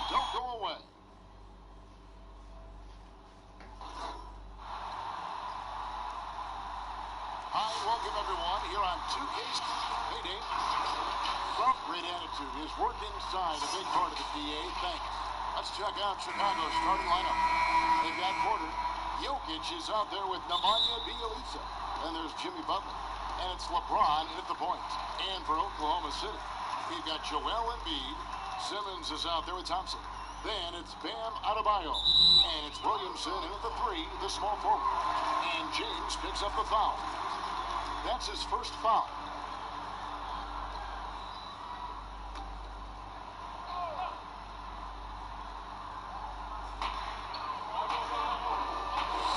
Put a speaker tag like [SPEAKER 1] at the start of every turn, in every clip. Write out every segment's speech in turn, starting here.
[SPEAKER 1] Don't go away. Hi, welcome everyone here on 2K's Payday. Great attitude. His work inside a big part of the PA. Thanks. Let's check out Chicago's starting lineup. They've got Porter. Jokic is out there with Nemanja Bjelica. And there's Jimmy Butler. And it's LeBron at the point. And for Oklahoma City, we've got Joel Embiid. Simmons is out there with Thompson. Then it's Bam Adebayo. And it's Williamson in at the 3, the small forward. And James picks up the foul. That's his first foul.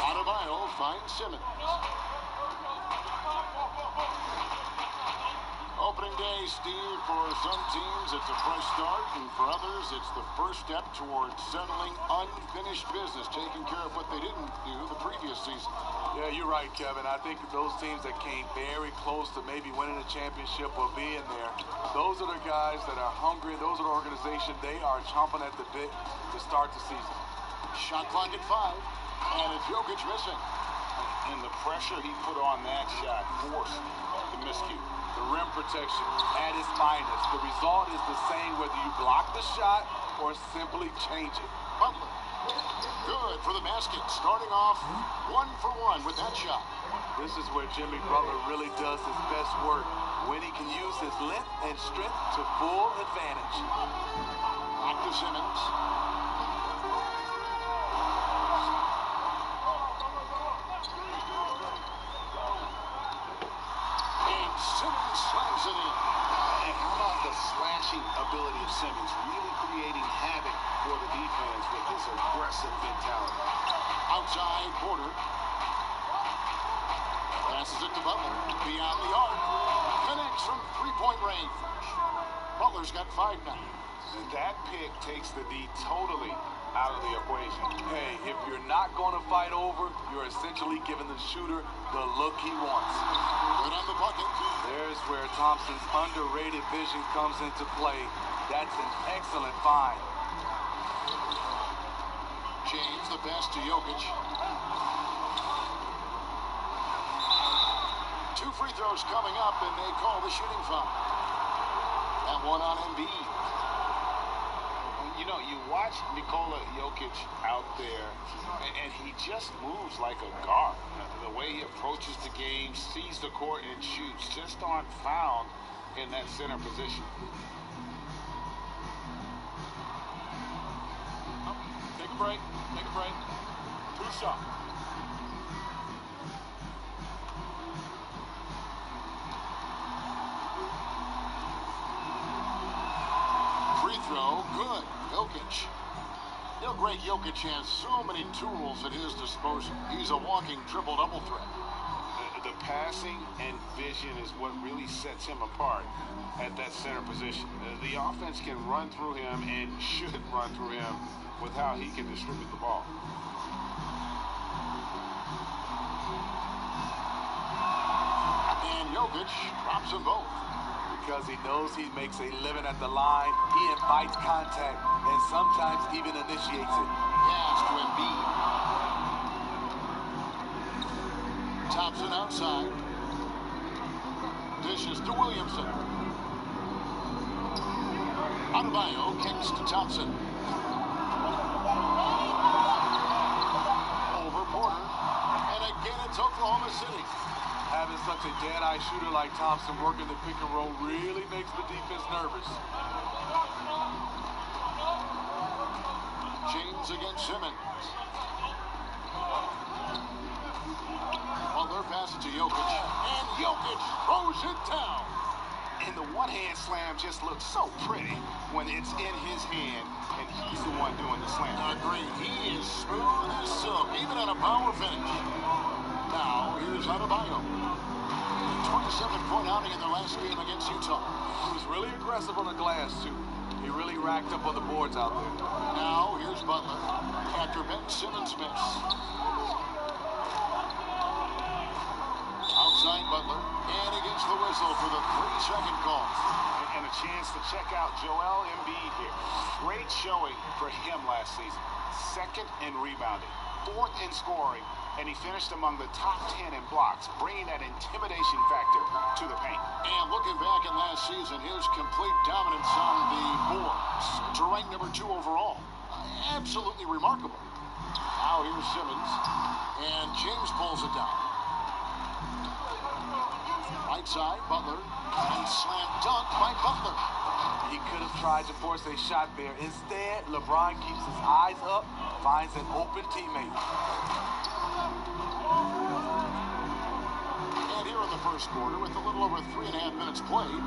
[SPEAKER 1] Adebayo finds Simmons. Opening day, Steve, for some teams it's a fresh start, and for others it's the first step towards settling unfinished business, taking care of what they didn't do the previous season.
[SPEAKER 2] Yeah, you're right, Kevin. I think those teams that came very close to maybe winning a championship or being there, those are the guys that are hungry. Those are the organization. They are chomping at the bit to start the season.
[SPEAKER 1] Shot clock at 5, and it's Jokic missing.
[SPEAKER 3] And the pressure he put on that shot forced the miscue.
[SPEAKER 2] The rim protection at its finest. The result is the same whether you block the shot or simply change it.
[SPEAKER 1] Butler. Good for the basket. Starting off 1 for 1 with that shot.
[SPEAKER 2] This is where Jimmy Butler really does his best work, when he can use his length and strength to full advantage.
[SPEAKER 1] Back to Simmons. And Simmons slams it in.
[SPEAKER 3] And how about the slashing ability of Simmons, really creating havoc for the defense with his aggressive mentality.
[SPEAKER 1] Outside Porter. Passes it to Butler. Beyond the arc. Connects from three-point range. Butler's got 5 now.
[SPEAKER 3] That pick takes the D totally out of the equation.
[SPEAKER 2] Hey, if you're not going to fight over, you're essentially giving the shooter the look he wants.
[SPEAKER 1] Good on the bucket.
[SPEAKER 2] There's where Thompson's underrated vision comes into play. That's an excellent find.
[SPEAKER 1] James, the pass to Jokic. 2 free throws coming up, and they call the shooting foul. That one on Embiid.
[SPEAKER 3] You know, you watch Nikola Jokic out there, and he just moves like a guard. The way he approaches the game, sees the court, and shoots just aren't found in that center position.
[SPEAKER 2] Take a break. Take a break. 2 shots.
[SPEAKER 1] Free throw, good. Jokic. You know, great Jokic has so many tools at his disposal. He's a walking triple-double threat.
[SPEAKER 3] The passing and vision is what really sets him apart at that center position. The offense can run through him and should run through him with how he can distribute the ball.
[SPEAKER 1] And Jokic drops them both.
[SPEAKER 2] Because he knows he makes a living at the line, he invites contact and sometimes even initiates it.
[SPEAKER 1] Pass to Embiid. Thompson outside. Dishes to Williamson. Adebayo kicks to Thompson. Over Porter. And again it's Oklahoma City.
[SPEAKER 2] Having such a dead-eye shooter like Thompson working the pick and roll really makes the defense nervous.
[SPEAKER 1] Simmons against Simmons. Butler passes to Jokic, and Jokic throws it down.
[SPEAKER 3] And the one-hand slam just looks so pretty when it's in his hand and he's the one doing the slam.
[SPEAKER 1] Agreed. He is smooth as silk, even on a power finish. Now, here's Adebayo. 27-point outing in their last game against Utah.
[SPEAKER 2] He was really aggressive on the glass, too. He really racked up on the boards out there.
[SPEAKER 1] Now, here's Butler after Ben Simmons miss. Outside Butler, and against the whistle for the 3-second call.
[SPEAKER 3] And a chance to check out Joel Embiid here. Great showing for him last season. Second in rebounding, fourth in scoring, and he finished among the top 10 in blocks, bringing that intimidation factor to the paint.
[SPEAKER 1] And looking back in last season, his complete dominance on the boards to rank number 2 overall. Absolutely remarkable. Now here's Simmons, and James pulls it down. Right side, Butler, and slam dunk by Butler.
[SPEAKER 2] He could have tried to force a shot there. Instead, LeBron keeps his eyes up, finds an open teammate.
[SPEAKER 1] And here in the first quarter, with a little over 3.5 minutes played,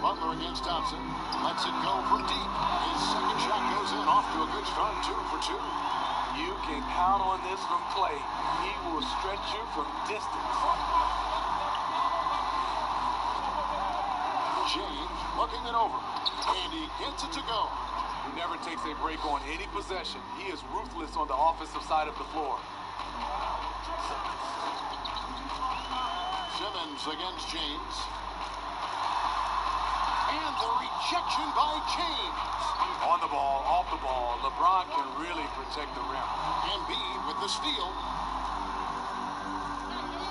[SPEAKER 1] Butler against Thompson, lets it go from deep. His second shot goes in, off to a good start, 2 for 2.
[SPEAKER 2] You can count on this from Klay. He will stretch you from distance.
[SPEAKER 1] James looking it over, and he gets it to go.
[SPEAKER 2] He never takes a break on any possession. He is ruthless on the offensive side of the floor.
[SPEAKER 1] Simmons against James. And the rejection by James.
[SPEAKER 2] On the ball, off the ball, LeBron can really protect the rim.
[SPEAKER 1] Embiid with the steal.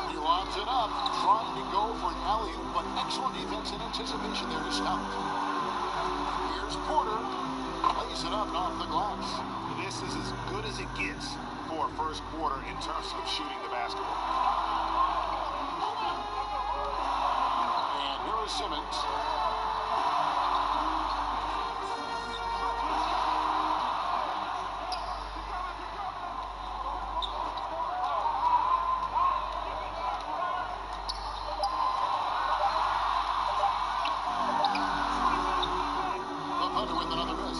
[SPEAKER 1] He lobs it up, trying to go for an alley-oop, but excellent defense and anticipation there to stop it. Here's Porter. Lays it up and off the glass.
[SPEAKER 3] This is as good as it gets for a first quarter in terms of shooting the basketball.
[SPEAKER 1] And here is Simmons. With another miss.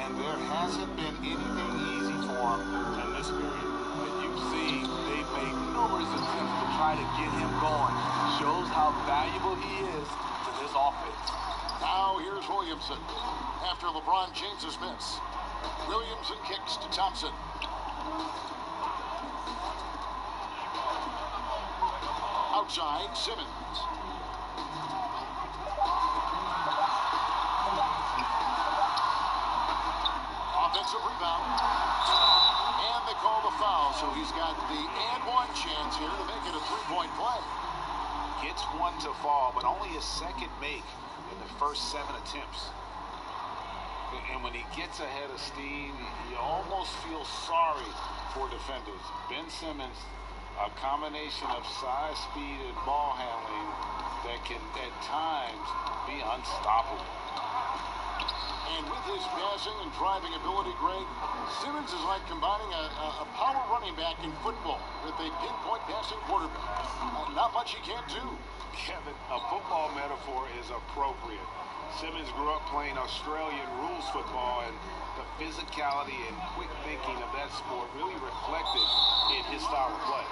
[SPEAKER 3] And there hasn't been anything easy for him in this period.
[SPEAKER 2] And you've seen they've made numerous attempts to try to get him going. Shows how valuable he is to this offense.
[SPEAKER 1] Now here's Williamson after LeBron James's miss. Williamson kicks to Thompson. Outside, Simmons. Offensive rebound. And they call the foul, so he's got the and-one chance here to make it a 3-point play.
[SPEAKER 3] Gets one to fall, but only his second make in the first 7 attempts. And when he gets ahead of steam, you almost feel sorry for defenders. Ben Simmons, a combination of size, speed, and ball handling that can, at times, be unstoppable.
[SPEAKER 1] And with his passing and driving ability, Greg, Simmons is like combining a power running back in football with a pinpoint passing quarterback. Not much he can't do.
[SPEAKER 3] Kevin, a football metaphor is appropriate. Simmons grew up playing Australian rules football, and the physicality and quick thinking of that sport really reflected in his style of play.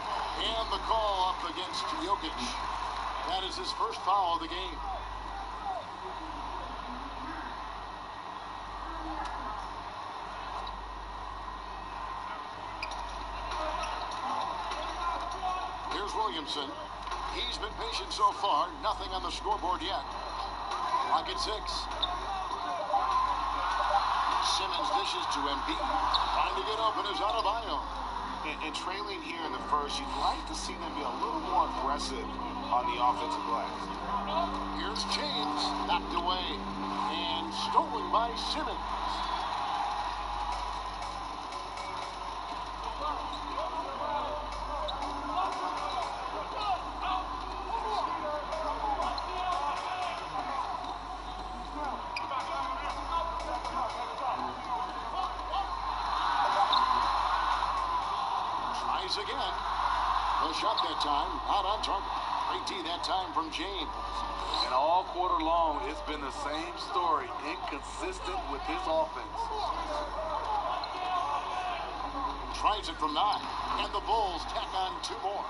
[SPEAKER 1] And the call up against Jokic. That is his first foul of the game. Here's Williamson. He's been patient so far. Nothing on the scoreboard yet. Lock at 6. Simmons dishes to Embiid. Trying to get open is Adebayo.
[SPEAKER 3] And trailing here in the first, you'd like to see them be a little more aggressive on the offensive glass.
[SPEAKER 1] Here's James. Knocked away. And stolen by Simmons. Tries again. The shot that time, not on target. Great D that time from James.
[SPEAKER 2] And all quarter long, it's been the same story. Inconsistent with his offense.
[SPEAKER 1] Tries it from 9. And the Bulls tack on 2 more.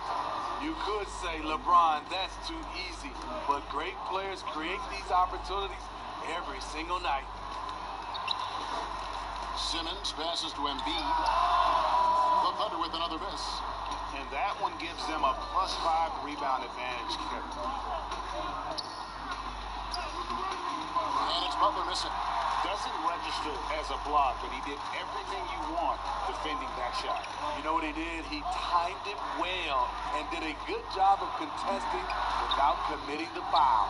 [SPEAKER 2] You could say, LeBron, that's too easy. But great players create these opportunities every single night.
[SPEAKER 1] Simmons passes to Embiid. The Thunder with another miss.
[SPEAKER 3] And that one gives them a +5 rebound advantage, Kevin.
[SPEAKER 1] And it's Butler missing.
[SPEAKER 3] Doesn't register as a block, but he did everything you want defending that shot.
[SPEAKER 2] You know what he did? He timed it well and did a good job of contesting without committing the foul.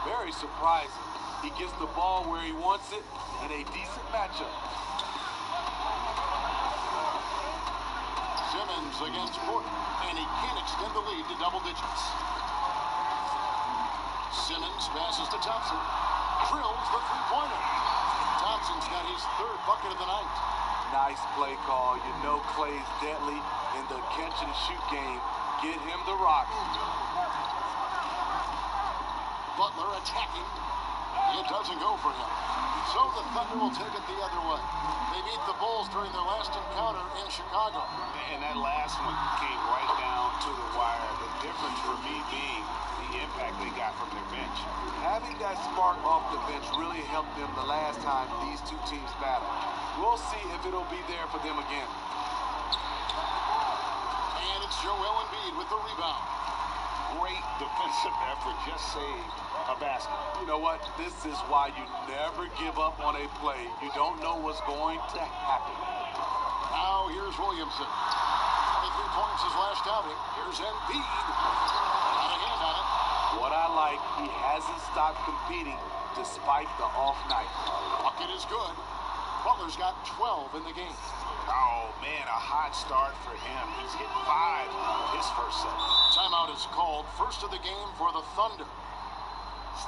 [SPEAKER 2] Very surprising. He gets the ball where he wants it in a decent matchup.
[SPEAKER 1] Simmons against Porter, and he can't extend the lead to double digits. Simmons passes to Thompson. Drills the three-pointer. Thompson's got his 3rd bucket of the night.
[SPEAKER 2] Nice play call. You know Clay's deadly in the catch-and-shoot game. Get him the rock.
[SPEAKER 1] Butler attacking. It doesn't go for him. So the Thunder will take it the other way. They beat the Bulls during their last encounter in Chicago.
[SPEAKER 3] And that last one came right down to the wire. The difference for me being the impact they got from their bench.
[SPEAKER 2] Having that spark off the bench really helped them the last time these two teams battled. We'll see if it'll be there for them again.
[SPEAKER 1] And it's Joel Embiid with the rebound.
[SPEAKER 3] Great defensive effort, just saved a basket.
[SPEAKER 2] You know what? This is why you never give up on a play. You don't know what's going to happen.
[SPEAKER 1] Now here's Williamson. 23 points his last outing. Here's Embiid. Got a hand on it.
[SPEAKER 2] What I like, he hasn't stopped competing despite the off night.
[SPEAKER 1] Bucket is good. Butler's got 12 in the game.
[SPEAKER 3] Oh, man, a hot start for him. He's hit 5 his first set.
[SPEAKER 1] Timeout is called. First of the game for the Thunder.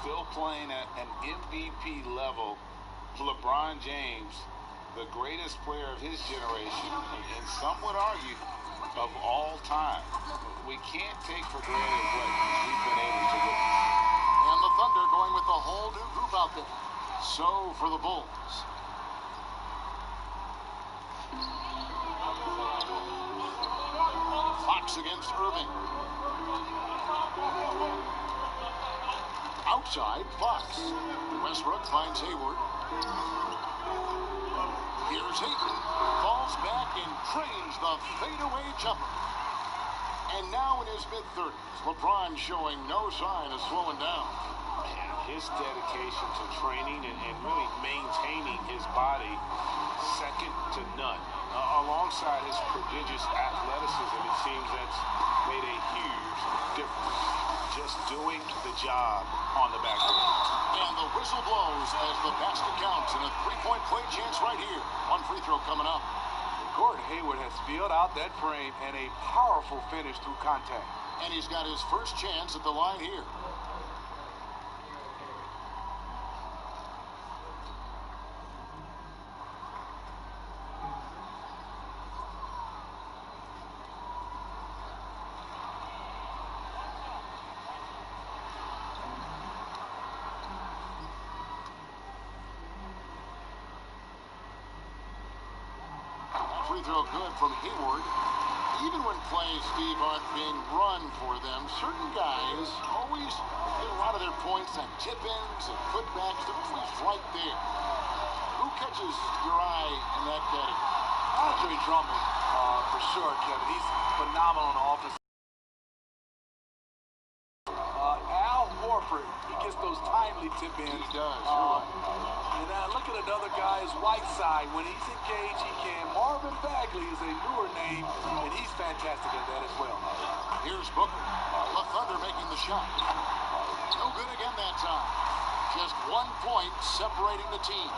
[SPEAKER 3] Still playing at an MVP level. LeBron James, the greatest player of his generation, and some would argue of all time. We can't take for granted what we've been able to witness.
[SPEAKER 1] And the Thunder going with a whole new group out there. So for the Bulls. Fox against Irving. Outside, Fox. Westbrook finds Hayward. Here's Ayton. Falls back and trains the fadeaway jumper. And now in his mid-30s, LeBron showing no sign of slowing down.
[SPEAKER 3] His dedication to training and really maintaining his body, second to none. Alongside his prodigious athleticism, it seems that's made a huge difference. Just doing the job on the backcourt.
[SPEAKER 1] And the whistle blows as the basket counts, and a three-point play chance right here. One free throw coming up.
[SPEAKER 2] Gordon Hayward has filled out that frame and a powerful finish through contact.
[SPEAKER 1] And he's got his first chance at the line here. Free throw good from Hayward. Even when plays, Steve, aren't being run for them, certain guys always get a lot of their points on tip-ins and putbacks. They're always right there. Who catches your eye in that category?
[SPEAKER 2] Andre Drummond, for sure, Kevin. He's phenomenal on the offense. Al Horford, he gets those timely tip-ins.
[SPEAKER 1] He does.
[SPEAKER 2] And look at another guy is Whiteside. When he's engaged, he can. Marvin Bagley is a newer name, and he's fantastic at that as well.
[SPEAKER 1] Here's Booker. The Thunder making the shot. No good again that time. Just 1 point separating the teams.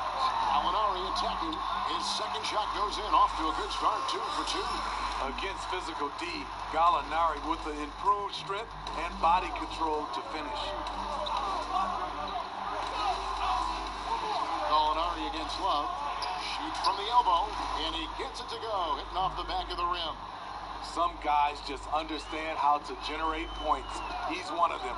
[SPEAKER 1] Gallinari attacking. His second shot goes in. Off to a good start, 2 for 2.
[SPEAKER 2] Against physical D, Gallinari with the improved strength and body control to finish.
[SPEAKER 1] Gallinari against Love. Shoots from the elbow, and he gets it to go. Hitting off the back of the rim.
[SPEAKER 2] Some guys just understand how to generate points. He's one of them.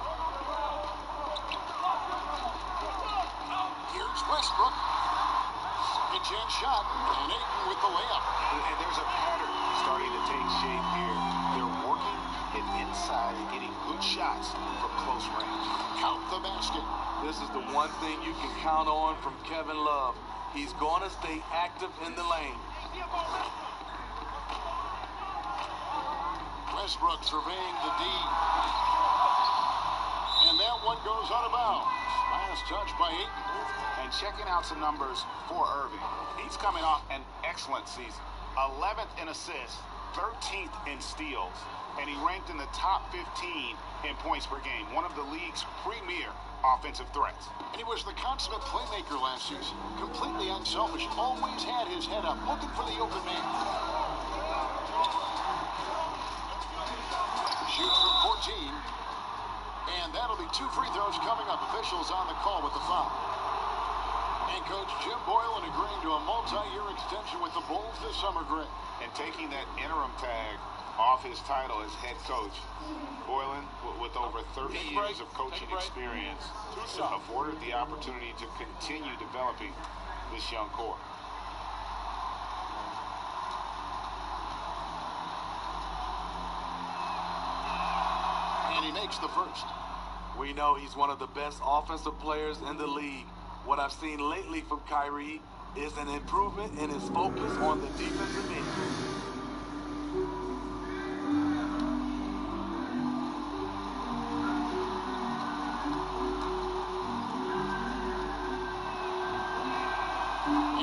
[SPEAKER 1] Here's Westbrook. Second chance shot, and Ayton with the layup.
[SPEAKER 3] And there's a pattern starting to take shape here. They're working it inside and getting good shots from close range.
[SPEAKER 1] Count the basket.
[SPEAKER 2] This is the one thing you can count on from Kevin Love. He's going to stay active in the lane.
[SPEAKER 1] Westbrook surveying the D. And that one goes out of bounds. Last touch by Ayton.
[SPEAKER 3] And checking out some numbers for Irving. He's coming off an excellent season. 11th in assists, 13th in steals, and he ranked in the top 15 in points per game, one of the league's premier offensive threats.
[SPEAKER 1] And he was the consummate playmaker last season. Completely unselfish. Always had his head up, looking for the open man. Shoots from 14. And that'll be 2 free throws coming up. Officials on the call with the foul. And Coach Jim Boylen agreeing to a multi-year extension with the Bulls this summer, Greg.
[SPEAKER 3] And taking that interim tag off his title as head coach. Boylen, with over 30 years of coaching experience, afforded the opportunity to continue developing this young core.
[SPEAKER 1] And he makes the first.
[SPEAKER 2] We know he's one of the best offensive players in the league. What I've seen lately from Kyrie is an improvement in his focus on the defensive end.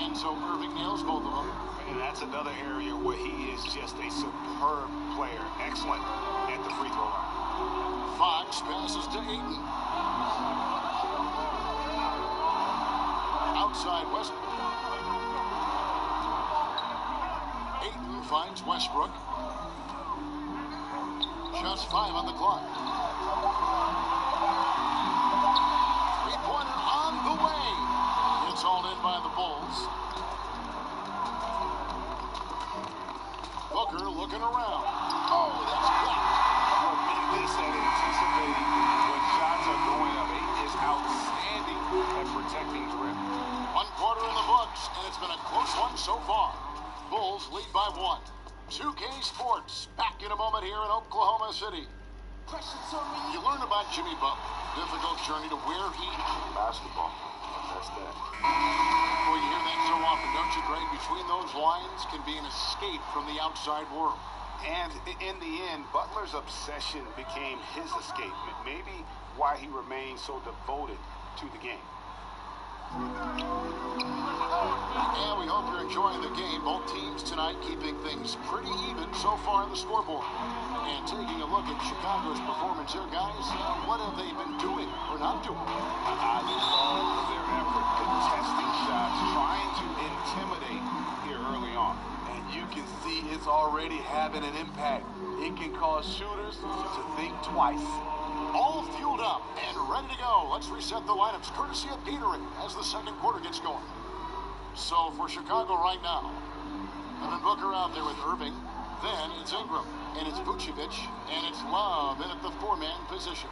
[SPEAKER 1] And so Irving nails both of them.
[SPEAKER 3] And that's another area where he is just a superb player. Excellent at the free throw line.
[SPEAKER 1] Fox passes to Ayton. Outside Westbrook. Ayton finds Westbrook. Just 5 on the clock. Three-pointer on the way. It's hauled in by the Bulls. Booker looking around. Oh, that's blocked.
[SPEAKER 3] Tremendous at anticipating when shots are going up. Ayton is outstanding at protecting the rim.
[SPEAKER 1] 1 quarter in the books, and it's been a close one so far. Bulls lead by 1. 2K Sports, back in a moment here in Oklahoma City. You learn about Jimmy Butler, difficult journey to where he...
[SPEAKER 3] Basketball. That's that.
[SPEAKER 1] Boy, you hear that so often, don't you, Greg? Between those lines can be an escape from the outside world.
[SPEAKER 3] And in the end, Butler's obsession became his escape. Maybe why he remained so devoted to the game.
[SPEAKER 1] And we hope you're enjoying the game. Both teams tonight keeping things pretty even so far on the scoreboard. And taking a look at Chicago's performance here, guys, what have they been doing or not doing?
[SPEAKER 3] I love their effort contesting shots, trying to intimidate here early on.
[SPEAKER 2] And you can see it's already having an impact. It can cause shooters to think twice.
[SPEAKER 1] All fueled up and ready to go. Let's reset the lineups courtesy of Gatorade as the second quarter gets going. So for Chicago right now, Devin Booker out there with Irving. Then it's Ingram, and it's Vucevic, and it's Love in at the 4-man position.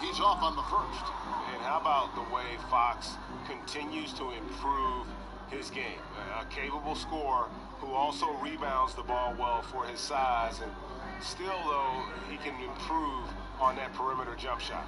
[SPEAKER 1] He's off on the first.
[SPEAKER 3] And how about the way Fox continues to improve his game? A capable scorer who also rebounds the ball well for his size, and still, though, he can improve on that perimeter jump shot.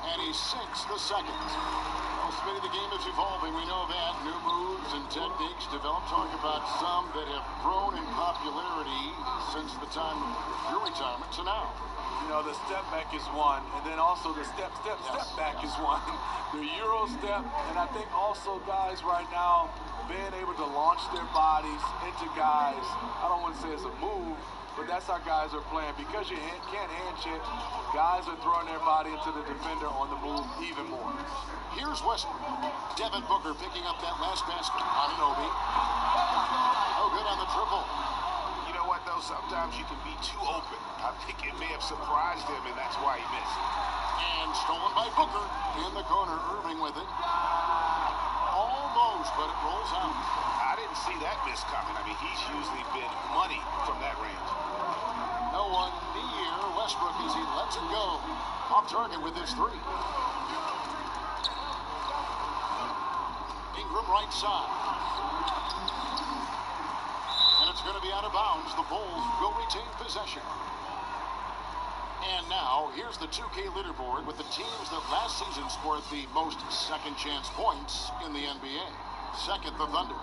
[SPEAKER 1] And he sinks the second. Well, Smitty, the game is evolving. We know that. New moves and techniques developed. Talk about some that have grown in popularity since the time of your retirement to now.
[SPEAKER 2] You know, the step back is one, and then also the step back is one. The Euro step, and I think also guys right now being able to launch their bodies into guys, I don't want to say it's a move, but that's how guys are playing. Because you can't hand check, guys are throwing their body into the defender on the move even more.
[SPEAKER 1] Here's Westbrook. Devin Booker picking up that last basket. Anunoby. No good on the triple.
[SPEAKER 3] You know what, though? Sometimes you can be too open. I think it may have surprised him, and that's why he missed.
[SPEAKER 1] And stolen by Booker. In the corner, Irving with it. Almost, but it rolls out.
[SPEAKER 3] I didn't see that miss coming. I mean, he's usually been money from that range.
[SPEAKER 1] No one near Westbrook as he lets it go. Off target with his three. Ingram right side. And it's going to be out of bounds. The Bulls will retain possession. And now, here's the 2K leaderboard with the teams that last season scored the most second chance points in the NBA. Second, the Thunder.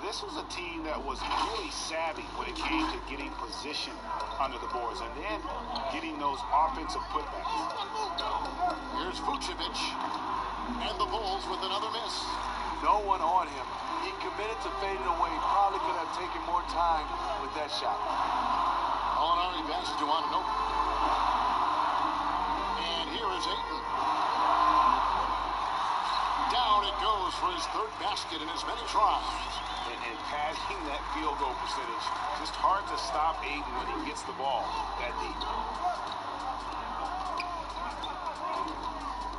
[SPEAKER 3] This was a team that was really savvy when it came to getting position under the boards and then getting those offensive putbacks.
[SPEAKER 1] Here's Vucevic. And the Bulls with another miss.
[SPEAKER 2] No one on him. He committed to fading away. Probably could have taken more time with that shot.
[SPEAKER 1] Gallinari passes to Anunoby. And here is Ayton. Down it goes for his third basket in as many tries.
[SPEAKER 3] And padding that field goal percentage, just hard to stop Ayton when he gets the ball that deep.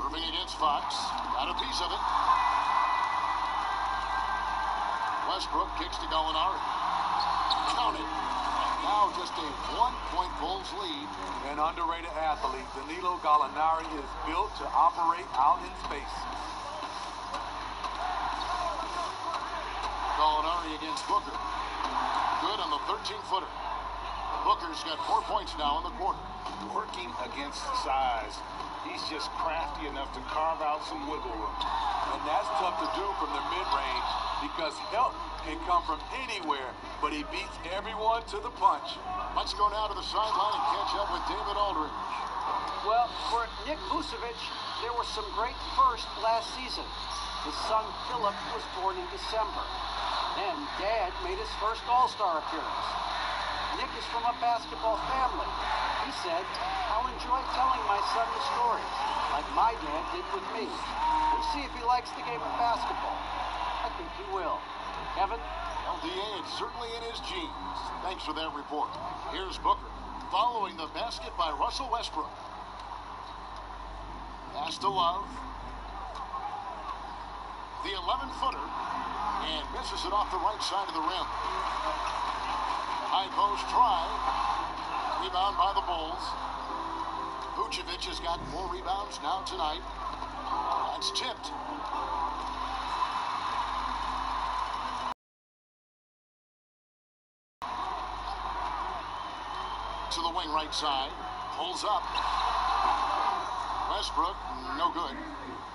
[SPEAKER 1] Irving against Fox. Got a piece of it. Westbrook kicks to Gallinari. Count it. Now just a 1-point Bulls lead.
[SPEAKER 2] An underrated athlete, Danilo Gallinari is built to operate out in space.
[SPEAKER 1] Gallinari against Booker. Good on the 13-footer. Booker's got 4 points now in the quarter.
[SPEAKER 3] Working against size, he's just crafty enough to carve out some wiggle room.
[SPEAKER 2] And that's tough to do from the mid-range because help can come from anywhere, but he beats everyone to the punch.
[SPEAKER 1] Let's go now to the sideline and catch up with David Aldridge.
[SPEAKER 4] Well, for Nick Vucevic, there were some great firsts last season. His son Philip was born in December. Then Dad made his first All-Star appearance. Nick is from a basketball family. He said, "I'll enjoy telling my son the stories, like my dad did with me. We'll see if he likes the game of basketball. I think he will." Kevin?
[SPEAKER 1] LDA, it's certainly in his genes. Thanks for that report. Here's Booker, following the basket by Russell Westbrook. Pass to Love. The 11-footer, and misses it off the right side of the rim. High post try. Rebound by the Bulls. Vucevic has got 4 rebounds now tonight. That's tipped. To the wing right side. Pulls up. Westbrook, no good.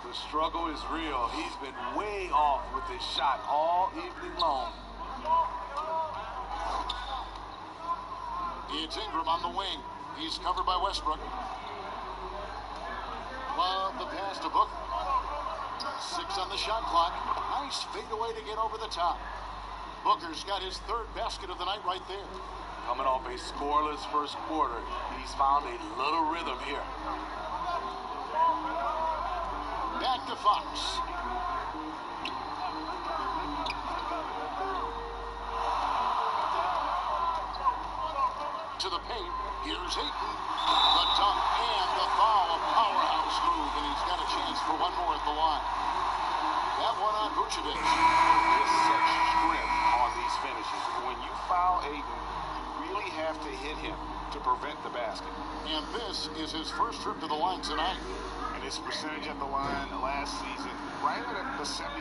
[SPEAKER 2] The struggle is real. He's been way off with his shot all evening long.
[SPEAKER 1] It's Ingram on the wing. He's covered by Westbrook. Love the pass to Booker. 6 on the shot clock. Nice fadeaway to get over the top. Booker's got his 3rd basket of the night right there.
[SPEAKER 2] Coming off a scoreless first quarter, he's found a little rhythm here.
[SPEAKER 1] Back to Fox. To the paint. Here's Ayton. The dunk and the foul. A powerhouse move, and he's got a chance for one more at the line. That one on Vucevic.
[SPEAKER 3] Just such strength on these finishes. When you foul Ayton, you really have to hit him to prevent the basket.
[SPEAKER 1] And this is his first trip to the line tonight.
[SPEAKER 3] And his percentage at the line last season, right at the 75%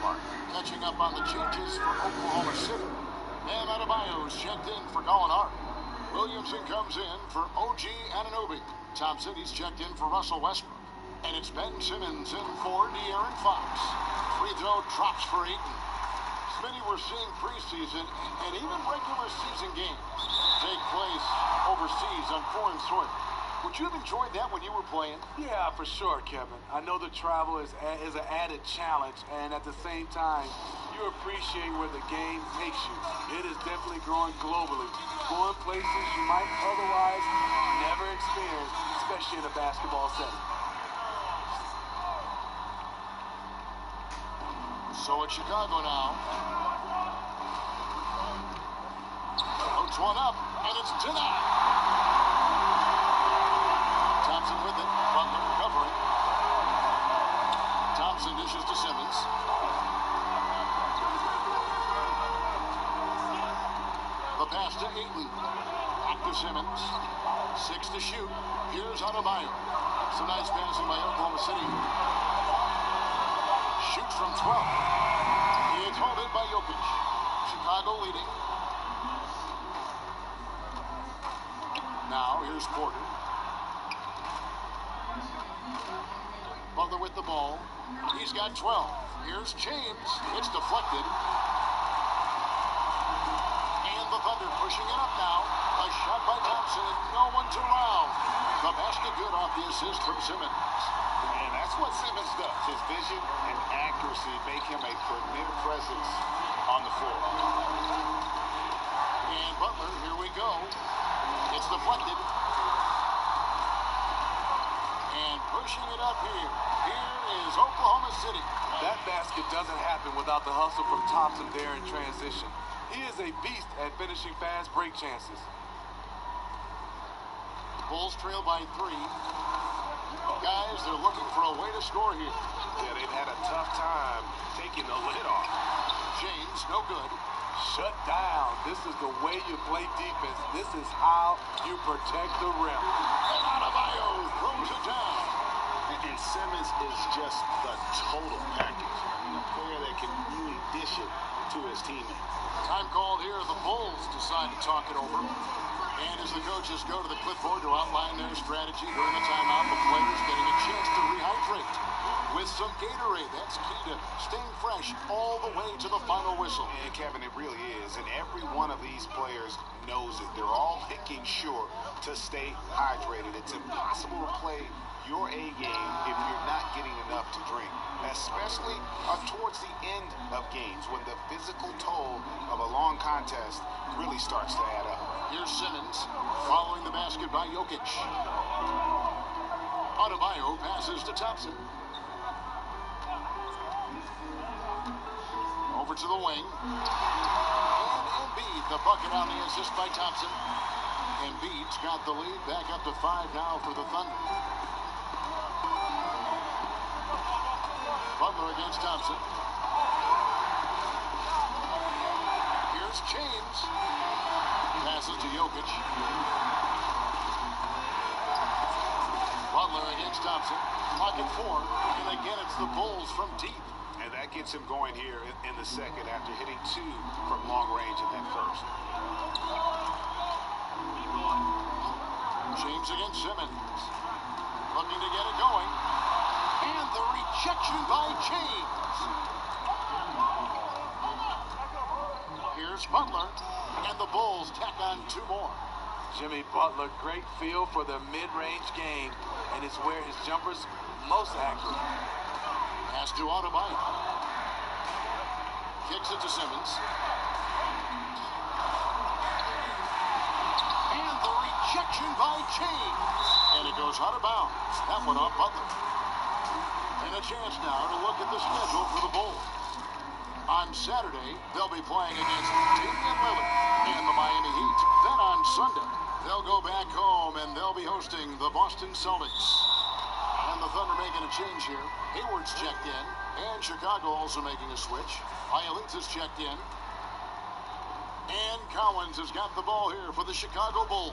[SPEAKER 3] mark.
[SPEAKER 1] Catching up on the changes for Oklahoma City. Bam Adebayo's checked in for Gallinari. Williamson comes in for OG Anunoby. Thompson's checked in for Russell Westbrook. And it's Ben Simmons in for De'Aaron Fox. Free throw drops for Ayton. Smitty, we're seeing preseason and even regular season games take place overseas on foreign soil. Would you have enjoyed that when you were playing?
[SPEAKER 2] Yeah, for sure, Kevin. I know the travel is an added challenge, and at the same time, you appreciate where the game takes you. It is definitely growing globally, going places you might otherwise never experience, especially in a basketball setting.
[SPEAKER 1] So it's Chicago now. Puts one up, and it's denied. Thompson with it. Butler recovering. Thompson dishes to Simmons. The pass to Ayton. Back to Simmons. 6 to shoot. Here's Adebayo. Some nice passing by Oklahoma City. Shoots from 12. It's hauled in by Jokic. Chicago leading. Now here's Porter. Butler with the ball. He's got 12. Here's James. It's deflected. And the Thunder pushing it up now. A shot by Thompson and no one's around. The basket good off the assist from Simmons.
[SPEAKER 3] And that's what Simmons does. His vision and accuracy make him a premier presence on the floor.
[SPEAKER 1] And Butler, here we go. It's deflected. And pushing it up here. Here is Oklahoma City.
[SPEAKER 2] That basket doesn't happen without the hustle from Thompson there in transition. He is a beast at finishing fast break chances.
[SPEAKER 1] Bulls trail by 3. Guys, they're looking for a way to score here.
[SPEAKER 3] Yeah, they've had a tough time taking the lid off.
[SPEAKER 1] James, no good.
[SPEAKER 2] Shut down. This is the way you play defense. This is how you protect the rim.
[SPEAKER 1] And Adebayo throws it down.
[SPEAKER 3] And Simmons is just the total package. I mean, a player that can really dish it to his teammates.
[SPEAKER 1] Time called here. The Bulls decide to talk it over. And as the coaches go to the clipboard to outline their strategy during the timeout, the players getting a chance to rehydrate with some Gatorade. That's key to staying fresh all the way to the final whistle.
[SPEAKER 3] And Kevin, it really is. And every one of these players knows it. They're all making sure to stay hydrated. It's impossible to play your A game if you're not getting enough to drink, especially towards the end of games when the physical toll of a long contest really starts to add up.
[SPEAKER 1] Here's Simmons following the basket by Jokic. Adebayo passes to Thompson. Over to the wing. And Embiid, the bucket on the assist by Thompson. Embiid's got the lead back up to 5 now for the Thunder. Butler against Thompson. Here's James. Passes to Jokic. Butler against Thompson. Clock at 4. And again, it's the Bulls from deep.
[SPEAKER 3] And that gets him going here in the second after hitting 2 from long range in that first.
[SPEAKER 1] James against Simmons. Looking to get it going. And the rejection by James. Here's Butler. And the Bulls tack on 2 more.
[SPEAKER 2] Jimmy Butler, great feel for the mid-range game, and it's where his jumper's most accurate.
[SPEAKER 1] Pass to Adebayo. Kicks it to Simmons. And the rejection by James. And it goes out of bounds. That one off Butler. And a chance now to look at the schedule for the Bulls. On Saturday, they'll be playing against Damian Lillard and the Miami Heat. Then on Sunday, they'll go back home and they'll be hosting the Boston Celtics. And the Thunder making a change here. Hayward's checked in, and Chicago also making a switch. Ialitza's checked in. And Collins has got the ball here for the Chicago Bulls.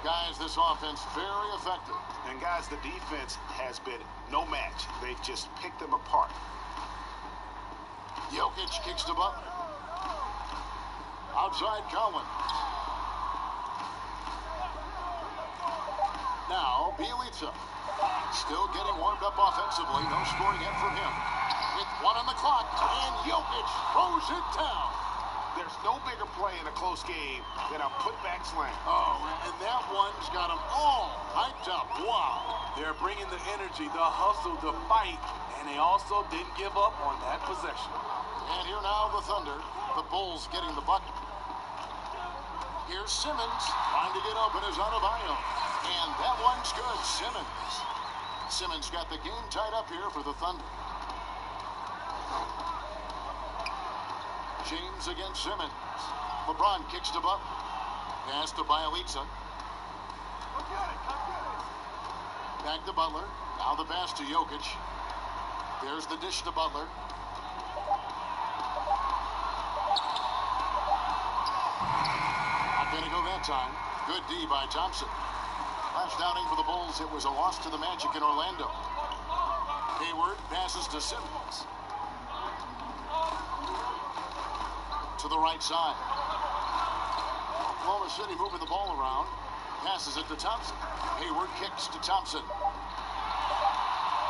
[SPEAKER 1] Guys, this offense very effective.
[SPEAKER 3] And guys, the defense has been no match. They've just picked them apart.
[SPEAKER 1] Jokic kicks to Butler. Outside Collins. Now, Bielitsa. Still getting warmed up offensively. No scoring yet from him. With 1 on the clock, and Jokic throws it down.
[SPEAKER 3] There's no bigger play in a close game than a putback slam.
[SPEAKER 1] Oh, and that one's got them all hyped up. Wow.
[SPEAKER 2] They're bringing the energy, the hustle, the fight, and they also didn't give up on that possession.
[SPEAKER 1] And here now the Thunder. The Bulls getting the bucket. Here's Simmons trying to get open as Adebayo. And that one's good. Simmons got the game tied up here for the Thunder. James against Simmons. LeBron kicks to Butler. Pass to Bjelica. Back to Butler. Now the pass to Jokic. There's the dish to Butler. Not going to go that time. Good D by Thompson. Last outing for the Bulls, it was a loss to the Magic in Orlando. Hayward passes to Simmons. To the right side. Oklahoma City moving the ball around. Passes it to Thompson. Hayward kicks to Thompson.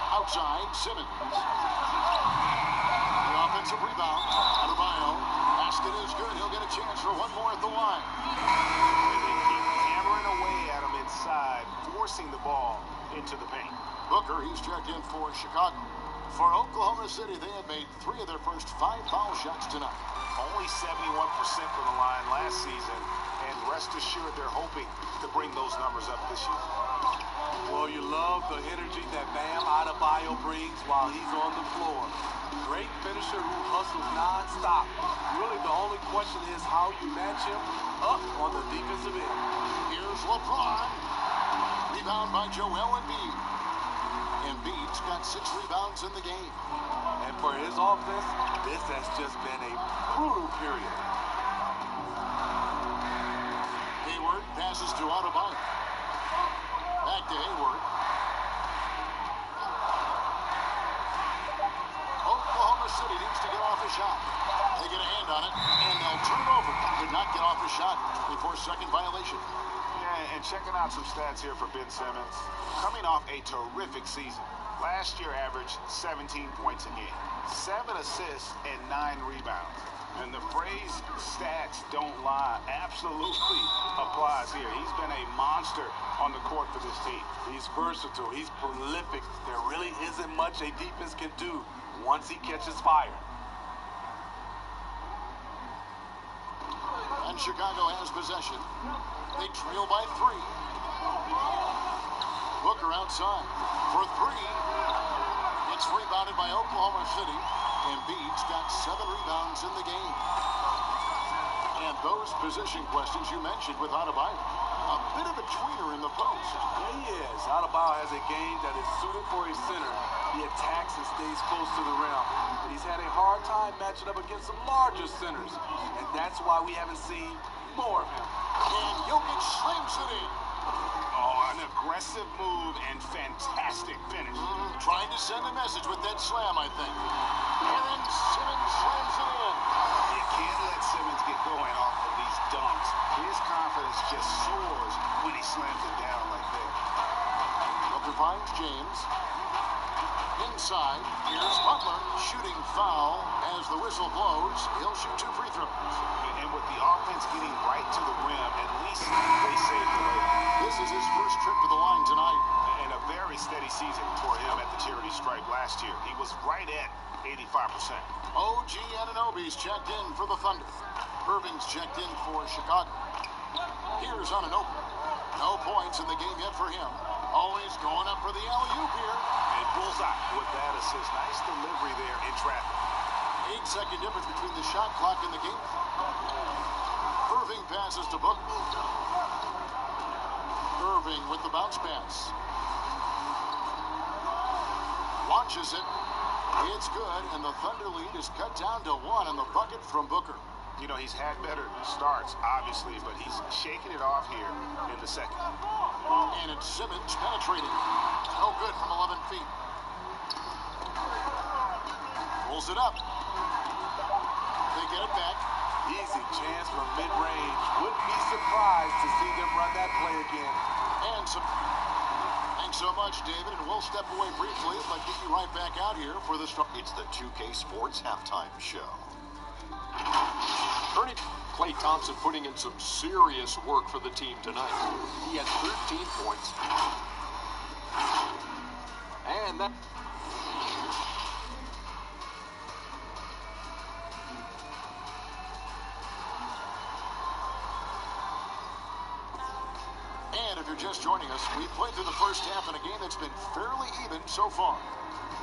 [SPEAKER 1] Outside, Simmons. The offensive rebound. Adebayo. Basket is good. He'll get a chance for one more at the line.
[SPEAKER 3] And they keep hammering away at him inside, forcing the ball into the paint.
[SPEAKER 1] Booker, he's checked in for Chicago. For Oklahoma City, they have made 3 of their first 5 foul shots tonight.
[SPEAKER 3] Only 71% from the line last season, and rest assured they're hoping to bring those numbers up this year.
[SPEAKER 2] Well, you love the energy that Bam Adebayo brings while he's on the floor. Great finisher who hustles nonstop. Really, the only question is how you match him up on the defensive end.
[SPEAKER 1] Here's LeBron. Rebound by Joel Embiid. Embiid's got 6 rebounds in the game.
[SPEAKER 2] And for his offense, this has just been a brutal period.
[SPEAKER 1] Hayward passes to Adebayo. Back to Hayward. Oklahoma City needs to get off a shot. They get a hand on it, and they'll turn it over. Did not get off a shot before second violation.
[SPEAKER 3] Yeah, and checking out some stats here for Ben Simmons. Coming off a terrific season. Last year averaged 17 points a game, 7 assists, and 9 rebounds. And the phrase stats don't lie absolutely applies here. He's been a monster on the court for this team.
[SPEAKER 2] He's versatile. He's prolific. There really isn't much a defense can do once he catches fire.
[SPEAKER 1] And Chicago has possession. They trail by 3. Booker outside for 3. It's rebounded by Oklahoma City. Embiid's got 7 rebounds in the game. And those position questions you mentioned with Adebayo. A bit of a tweener in the post.
[SPEAKER 2] Yeah, he is. Adebayo has a game that is suited for a center. He attacks and stays close to the rim. But he's had a hard time matching up against some larger centers. And that's why we haven't seen more of him.
[SPEAKER 1] And Jokic slams it in.
[SPEAKER 3] Oh, an aggressive move and fantastic finish.
[SPEAKER 1] Trying to send a message with that slam, I think. And then Simmons slams it in.
[SPEAKER 3] You can't let Simmons get going off of these dunks. His confidence just soars when he slams it down like that.
[SPEAKER 1] Booker finds James. Inside, here's Butler shooting foul as the whistle blows. He'll shoot 2 free throws.
[SPEAKER 3] And with the offense getting right to the rim, at least they saved the lead.
[SPEAKER 1] This is his first trip to the line tonight.
[SPEAKER 3] And a very steady season for him at the charity stripe last year. He was right at 85%.
[SPEAKER 1] OG Anunoby's checked in for the Thunder. Irving's checked in for Chicago. Here's Anunoby. No points in the game yet for him. Always going up for the alley-oop here.
[SPEAKER 3] And bullseye with that assist. Nice delivery there in traffic.
[SPEAKER 1] 8-second difference between the shot clock and the game. Irving passes to Booker. Irving with the bounce pass. Launches it. It's good, and the Thunder lead is cut down to 1 on the bucket from Booker.
[SPEAKER 3] You know, he's had better starts, obviously, but he's shaking it off here in the second.
[SPEAKER 1] And it's Simmons penetrating. No good from 11 feet. Pulls it up. They get it back.
[SPEAKER 2] Easy chance from mid-range. Wouldn't be surprised to see them run that play again.
[SPEAKER 1] And some... Thanks so much, David, and we'll step away briefly, but get you right back out here for the...
[SPEAKER 5] It's the 2K Sports Halftime Show. Turning Klay Thompson putting in some serious work for the team tonight. He had 13 points. And that...
[SPEAKER 1] And if you're just joining us, we played through the first half in a game that's been fairly even so far.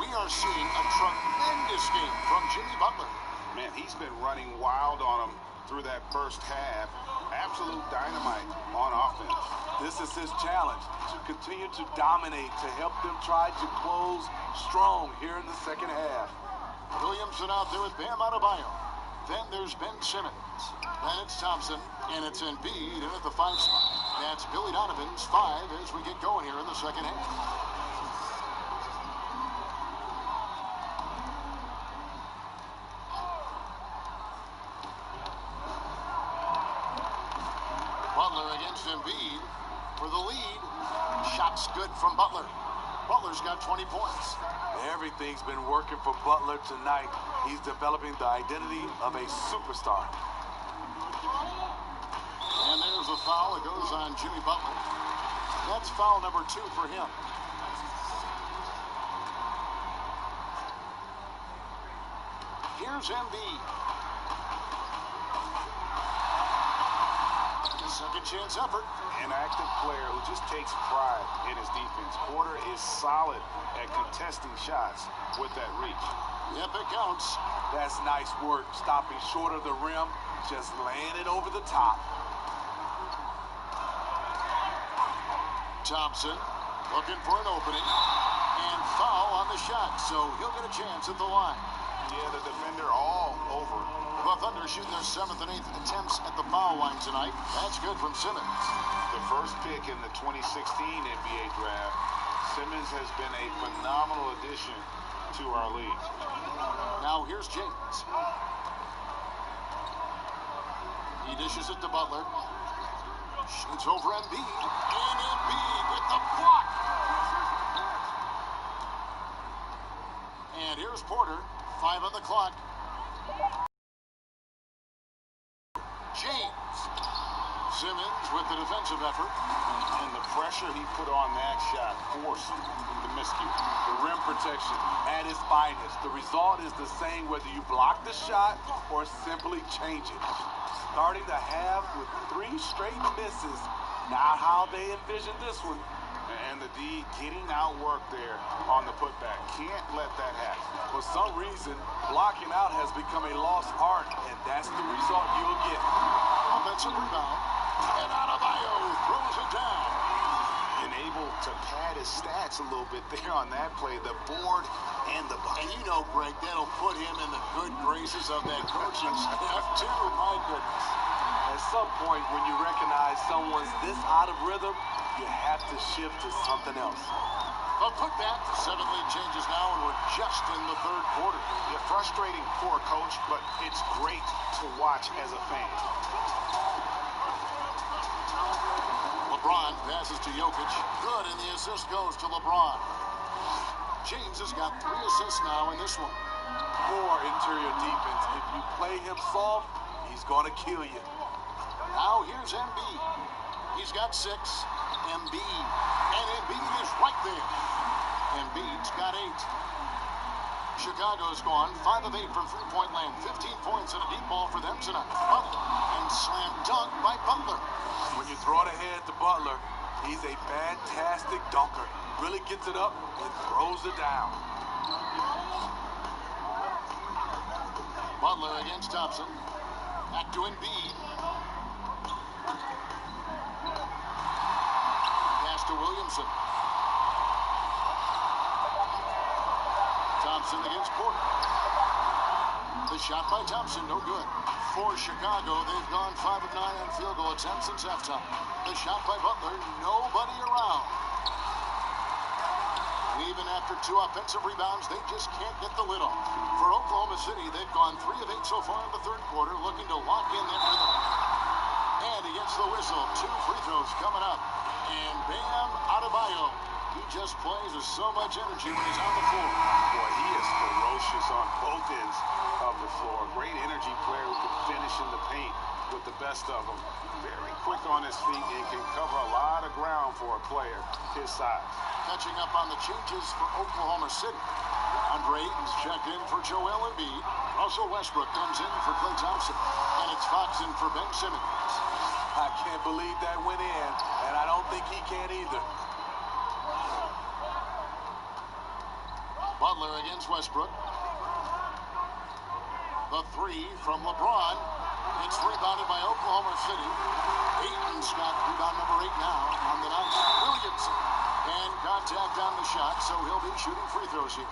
[SPEAKER 1] We are seeing a tremendous game from Jimmy Butler.
[SPEAKER 3] Man, he's been running wild on him through that first half. Absolute dynamite on offense.
[SPEAKER 2] This is his challenge, to continue to dominate, to help them try to close strong here in the second half.
[SPEAKER 1] Williamson out there with Bam Adebayo. Then there's Ben Simmons. Then it's Thompson, and it's Embiid in at the 5 spot. That's Billy Donovan's 5 as we get going here in the second half. Butler against Embiid for the lead. Shots good from Butler. Butler's got 20 points.
[SPEAKER 2] Everything's been working for Butler tonight. He's developing the identity of a superstar.
[SPEAKER 1] And there's a foul. It goes on Jimmy Butler. That's foul number 2 for him. Here's Embiid. Second chance effort.
[SPEAKER 3] An active player who just takes pride in his defense. Porter is solid at contesting shots with that reach.
[SPEAKER 1] Yep, it counts.
[SPEAKER 2] That's nice work, stopping short of the rim, just laying it over the top.
[SPEAKER 1] Thompson looking for an opening. And foul on the shot, so he'll get a chance at the line.
[SPEAKER 3] Yeah, the defender all over.
[SPEAKER 1] The Thunder shooting their 7th and 8th attempts at the foul line tonight. That's good from Simmons.
[SPEAKER 3] The first pick in the 2016 NBA draft, Simmons has been a phenomenal addition to our league.
[SPEAKER 1] Now here's James. He dishes it to Butler. Shoots over Embiid. And Embiid with the block. And here's Porter. 5 on the clock. James. Simmons with the defensive effort.
[SPEAKER 3] And the pressure he put on that shot forced the miscue.
[SPEAKER 2] The rim protection at its finest. The result is the same whether you block the shot or simply change it. Starting the half with 3 straight misses. Not how they envisioned this one.
[SPEAKER 3] And the D getting outworked there on the putback. Can't let that happen.
[SPEAKER 2] For some reason, blocking out has become a lost art, and that's the result you'll get.
[SPEAKER 1] Offensive rebound. And Adebayo throws it down.
[SPEAKER 3] And able to pad his stats a little bit there on that play. The board and the bucket.
[SPEAKER 1] And you know, Greg, that'll put him in the good graces of that coaching staff, too. My goodness.
[SPEAKER 2] At some point, when you recognize someone's this out of rhythm, you have to shift to something else.
[SPEAKER 1] A putback. 7 lead changes now, and we're just in the 3rd quarter.
[SPEAKER 3] Yeah, frustrating for a coach, but it's great to watch as a fan.
[SPEAKER 1] LeBron passes to Jokic. Good, and the assist goes to LeBron. James has got 3 assists now in this one.
[SPEAKER 2] More interior defense. If you play him soft, he's going to kill you.
[SPEAKER 1] Now here's Embiid. He's got 6. Embiid. And Embiid is right there. Embiid's got 8. Chicago's gone 5 of 8 from three-point land. 15 points and a deep ball for them tonight. Butler. And slam dunk by Butler.
[SPEAKER 2] When you throw it ahead to Butler, he's a fantastic dunker. Really gets it up and throws it down.
[SPEAKER 1] Butler against Thompson. Back to Embiid. Pass to Williamson. Thompson against Porter. The shot by Thompson, no good. For Chicago, they've gone 5 of 9 on field goal attempts since halftime. The shot by Butler, nobody around. Even after 2 offensive rebounds, they just can't get the lid on. For Oklahoma City, they've gone 3 of 8 so far in the 3rd quarter, looking to lock in that rhythm. And against the whistle, 2 free throws coming up. And Bam Adebayo He just plays with so much energy when he's on the floor.
[SPEAKER 3] Boy, he is ferocious on both ends of the floor. Great energy player who can finish in the paint with the best of them. Very quick on his feet and can cover a lot of ground for a player his size.
[SPEAKER 1] Catching up on the changes for Oklahoma City. Andre Ayton's checked in for Joel Embiid. Russell Westbrook comes in for Klay Thompson. And it's Fox in for Ben Simmons.
[SPEAKER 2] I can't believe that went in, and I don't think he can either.
[SPEAKER 1] Butler against Westbrook. The three from LeBron. It's rebounded by Oklahoma City. Ayton's got rebound number 8 now on the night. Williamson. And contact on the shot, so he'll be shooting free throws here.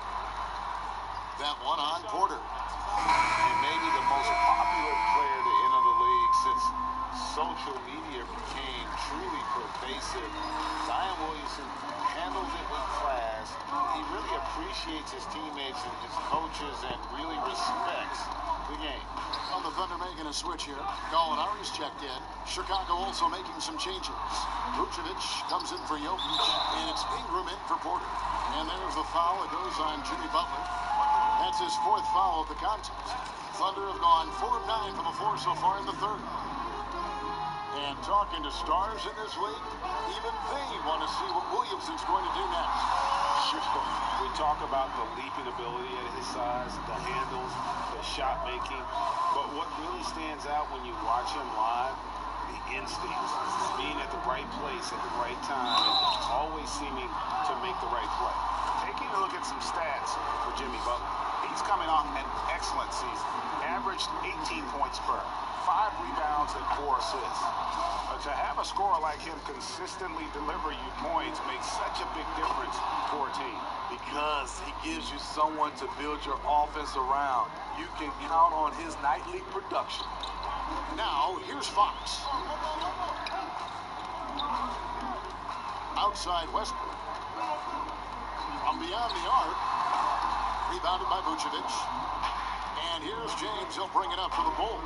[SPEAKER 1] That one on Porter.
[SPEAKER 3] And maybe the most popular player to enter the league since social media became truly pervasive. Zion Williamson handles it with class. He really appreciates his teammates and his coaches and really respects the game.
[SPEAKER 1] On the Thunder making a switch here. Gallinari's checked in. Chicago also making some changes. Vucevic comes in for Jokic, and it's Ingram in for Porter. And there's the foul. It goes on Jimmy Butler. That's his 4th foul of the contest. Thunder have gone 4 of 9 from the floor so far in the third. And talking to stars in this league, even they want to see what Williamson's going to do next.
[SPEAKER 3] Sure. We talk about the leaping ability at his size, the handles, the shot making. But what really stands out when you watch him live, the instincts, being at the right place at the right time, and always seeming to make the right play. Taking a look at some stats for Jimmy Butler. He's coming off an excellent season. Averaged 18 points per, 5 rebounds and 4 assists. To have a scorer like him consistently deliver you points makes such a big difference for a team.
[SPEAKER 2] Because he gives you someone to build your offense around. You can count on his nightly production.
[SPEAKER 1] Now, here's Fox. Outside Westbrook. From beyond the arc. Rebounded by Vucevic. And here's James. He'll bring it up for the Bulls.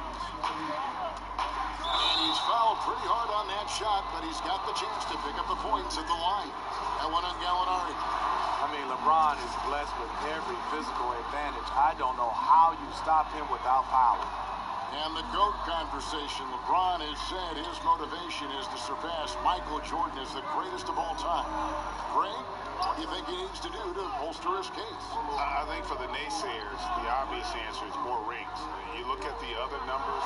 [SPEAKER 1] And he's fouled pretty hard on that shot, but he's got the chance to pick up the points at the line. That one on Gallinari.
[SPEAKER 2] I mean, LeBron is blessed with every physical advantage. I don't know how you stop him without power.
[SPEAKER 1] And the GOAT conversation. LeBron has said his motivation is to surpass Michael Jordan as the greatest of all time. Greg, what do you think he needs to do to bolster his case?
[SPEAKER 3] I think for the naysayers, the obvious answer is more rings. You look at the other numbers,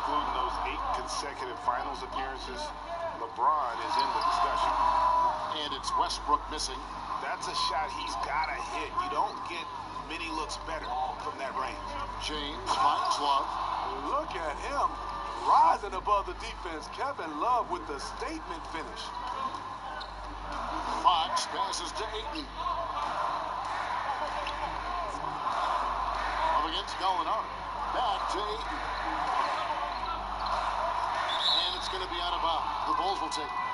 [SPEAKER 3] including those 8 consecutive finals appearances, LeBron is in the discussion.
[SPEAKER 1] And it's Westbrook missing.
[SPEAKER 3] That's a shot he's got to hit. You don't get many looks better from that range.
[SPEAKER 1] James finds Love.
[SPEAKER 2] Look at him rising above the defense. Kevin Love with the statement finish.
[SPEAKER 1] Fox passes to Ayton. Up against Gallinari. Back to Ayton. And it's going to be out of bounds. The Bulls will take it.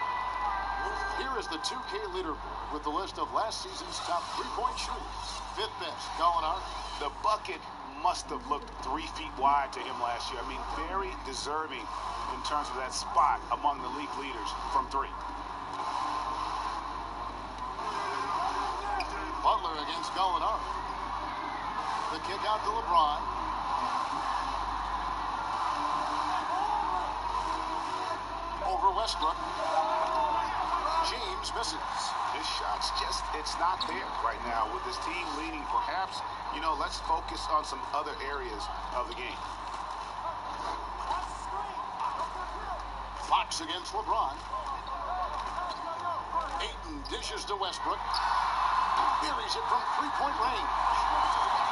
[SPEAKER 1] Here is the 2K leaderboard with the list of last season's top 3-point shooters. 5th best, Gallinari.
[SPEAKER 3] The bucket must have looked 3 feet wide to him last year. I mean, very deserving in terms of that spot among the league leaders from 3.
[SPEAKER 1] Butler against Gallinari. The kick out to LeBron. Over Westbrook. James misses.
[SPEAKER 3] His shot's just, it's not there right now with his team leading. Perhaps, let's focus on some other areas of the game.
[SPEAKER 1] Fox against LeBron. Ayton dishes to Westbrook. Buries it from 3-point range.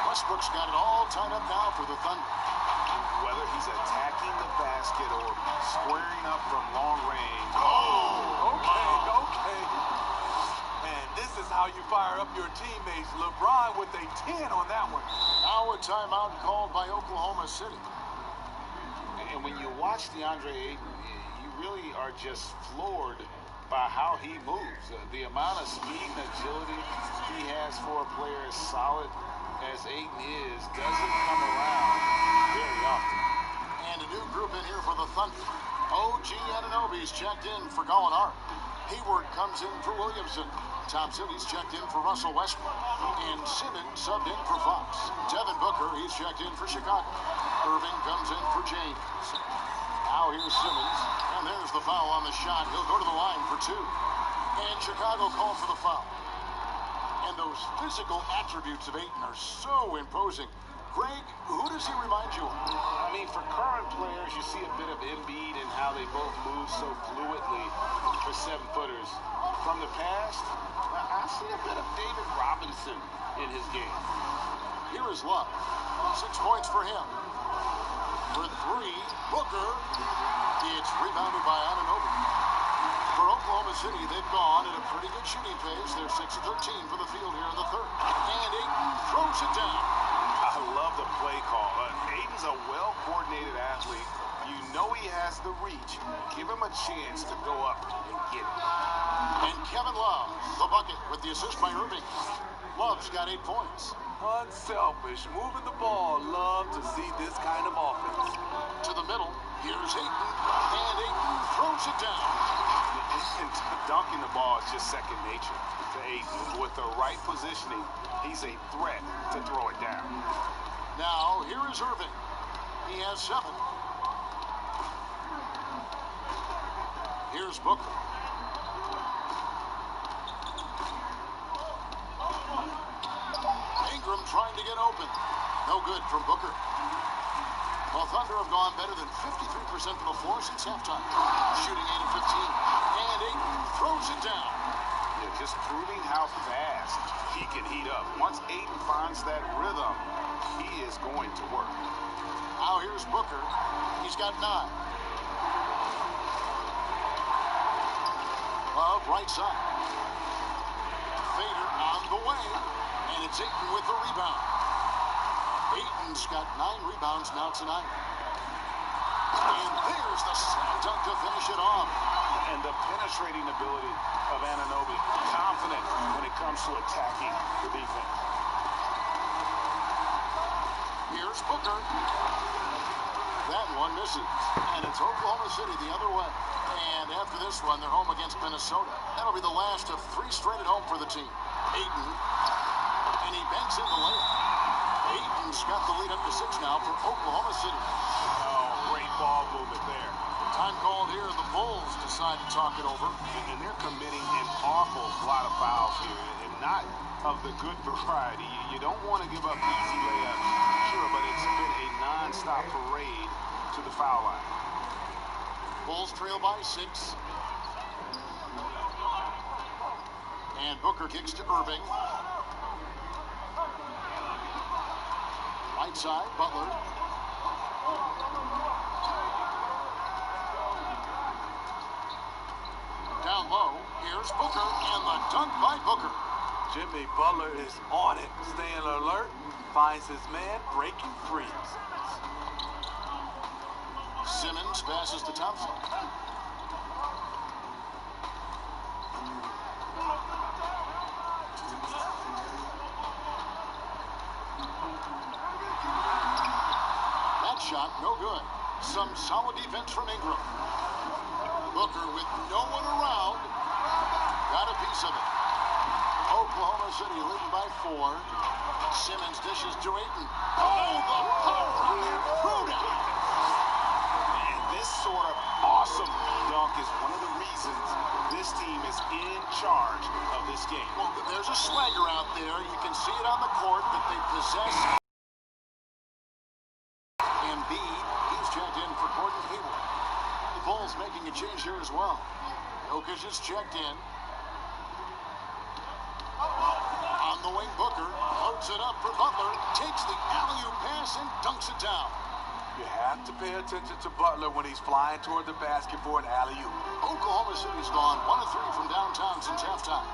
[SPEAKER 1] Westbrook's got it all tied up now for the Thunder.
[SPEAKER 3] Whether he's attacking the basket or squaring up from long range.
[SPEAKER 2] Okay. And this is how you fire up your teammates. LeBron with a 10 on that one.
[SPEAKER 1] Now a timeout called by Oklahoma City.
[SPEAKER 3] And when you watch DeAndre Ayton, you really are just floored by how he moves. The amount of speed and agility he has for a player as solid as Ayton is doesn't come around very often.
[SPEAKER 1] And a new group in here for the Thunder. OG Anunoby's checked in for Gallinari. Hayward comes in for Williamson. Thompson, he's checked in for Russell Westbrook. And Simmons subbed in for Fox. Devin Booker, he's checked in for Chicago. Irving comes in for James. Now here's Simmons. And there's the foul on the shot. He'll go to the line for two. And Chicago called for the foul. And those physical attributes of Ayton are so imposing. Greg, who does he remind you of?
[SPEAKER 3] I mean, for current players, you see a bit of Embiid and how they both move so fluidly for 7-footers. From the past, I see a bit of David Robinson in his game.
[SPEAKER 1] Here is Love. 6 points for him. For 3, Booker. It's rebounded by Anunoby. For Oklahoma City, they've gone at a pretty good shooting pace. They're 6 of 13 for the field here in the third. And Ayton throws it down.
[SPEAKER 3] I love the play call. Ayton's a well-coordinated athlete. You know he has the reach. Give him a chance to go up and get it.
[SPEAKER 1] And Kevin Love, the bucket with the assist by Irving. Love's got 8 points.
[SPEAKER 2] Unselfish, moving the ball. Love to see this kind of offense.
[SPEAKER 1] To the middle, here's Ayton. And Ayton throws it down.
[SPEAKER 3] Dunking the ball is just second nature to Ayton. With the right positioning, he's a threat to throw it down.
[SPEAKER 1] Now, here is Irving. He has 7. Here's Booker. Ingram trying to get open. No good from Booker. Well, Thunder have gone better than 53% from the floor since halftime. Shooting 8 of 15. And Ayton throws it down.
[SPEAKER 3] Yeah, just proving how fast he can heat up. Once Ayton finds that rhythm, he is going to work.
[SPEAKER 1] Now here's Booker. He's got 9. Love, right side. Fader on the way. And it's Ayton with the rebound. Ayton's got 9 rebounds now tonight. And there's the slam dunk to finish it off.
[SPEAKER 3] And the penetrating ability of Anunoby. Confident when it comes to attacking the defense.
[SPEAKER 1] Here's Booker. That one misses. And it's Oklahoma City the other way. And after this one, they're home against Minnesota. That'll be the last of 3 straight at home for the team. Ayton. And he banks in the layup. Ayton's got the lead up to 6 now for Oklahoma City.
[SPEAKER 3] Oh, great ball movement there.
[SPEAKER 1] Time called here. The Bulls decide to talk it over.
[SPEAKER 3] And they're committing an awful lot of fouls here. And not of the good variety. You don't want to give up easy layups. Sure, but it's been a non-stop parade to the foul line.
[SPEAKER 1] Bulls trail by 6. And Booker kicks to Irving. Right side, Butler. Down low, here's Booker, and the dunk by Booker.
[SPEAKER 2] Jimmy Butler is on it, staying alert, finds his man breaking free.
[SPEAKER 1] Simmons passes to Thompson. That shot, no good. Some solid defense from Ingram. Booker with no one around. Got a piece of it. Oklahoma City leading by 4. Simmons dishes to Ayton. Oh, the power!
[SPEAKER 3] And this sort of awesome dunk is one of the reasons this team is in charge of this game.
[SPEAKER 1] Well, there's a swagger out there. You can see it on the court that they possess. Embiid, he's checked in for Gordon Hayward. The Bulls making a change here as well. Jokic is checked in. On the wing, Booker loads it up for Butler, takes the alley-oop pass and dunks it down.
[SPEAKER 2] You have to pay attention to Butler when he's flying toward the basket for an alley-oop.
[SPEAKER 1] Oklahoma City's gone 1 of 3 from downtown since halftime.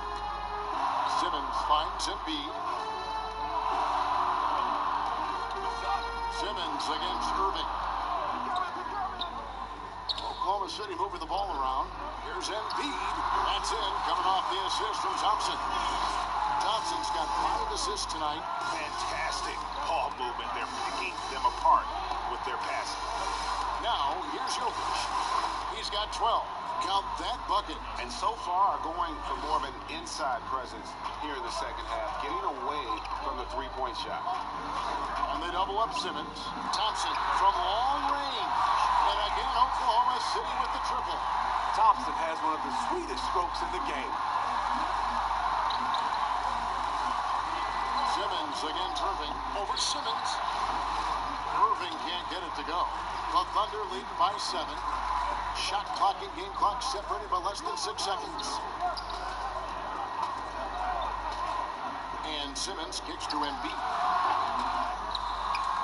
[SPEAKER 1] Simmons finds Embiid. Simmons against Irving. Oklahoma City moving the ball around. Here's Embiid. That's in, coming off the assist from Thompson. Thompson's got 5 assists tonight.
[SPEAKER 3] Fantastic ball movement. They're picking them apart with their passing.
[SPEAKER 1] Now, here's Jokic. He He's got 12. Count that bucket.
[SPEAKER 3] And so far, going for more of an inside presence here in the second half, getting away from the three-point shot.
[SPEAKER 1] And they double up Simmons. Thompson from long range. And again, Oklahoma City with the triple.
[SPEAKER 2] Thompson has one of the sweetest strokes in the game.
[SPEAKER 1] Simmons against Irving. Over Simmons. Irving can't get it to go. The Thunder lead by 7. Shot clock and game clock separated by less than 6 seconds. And Simmons kicks to Embiid.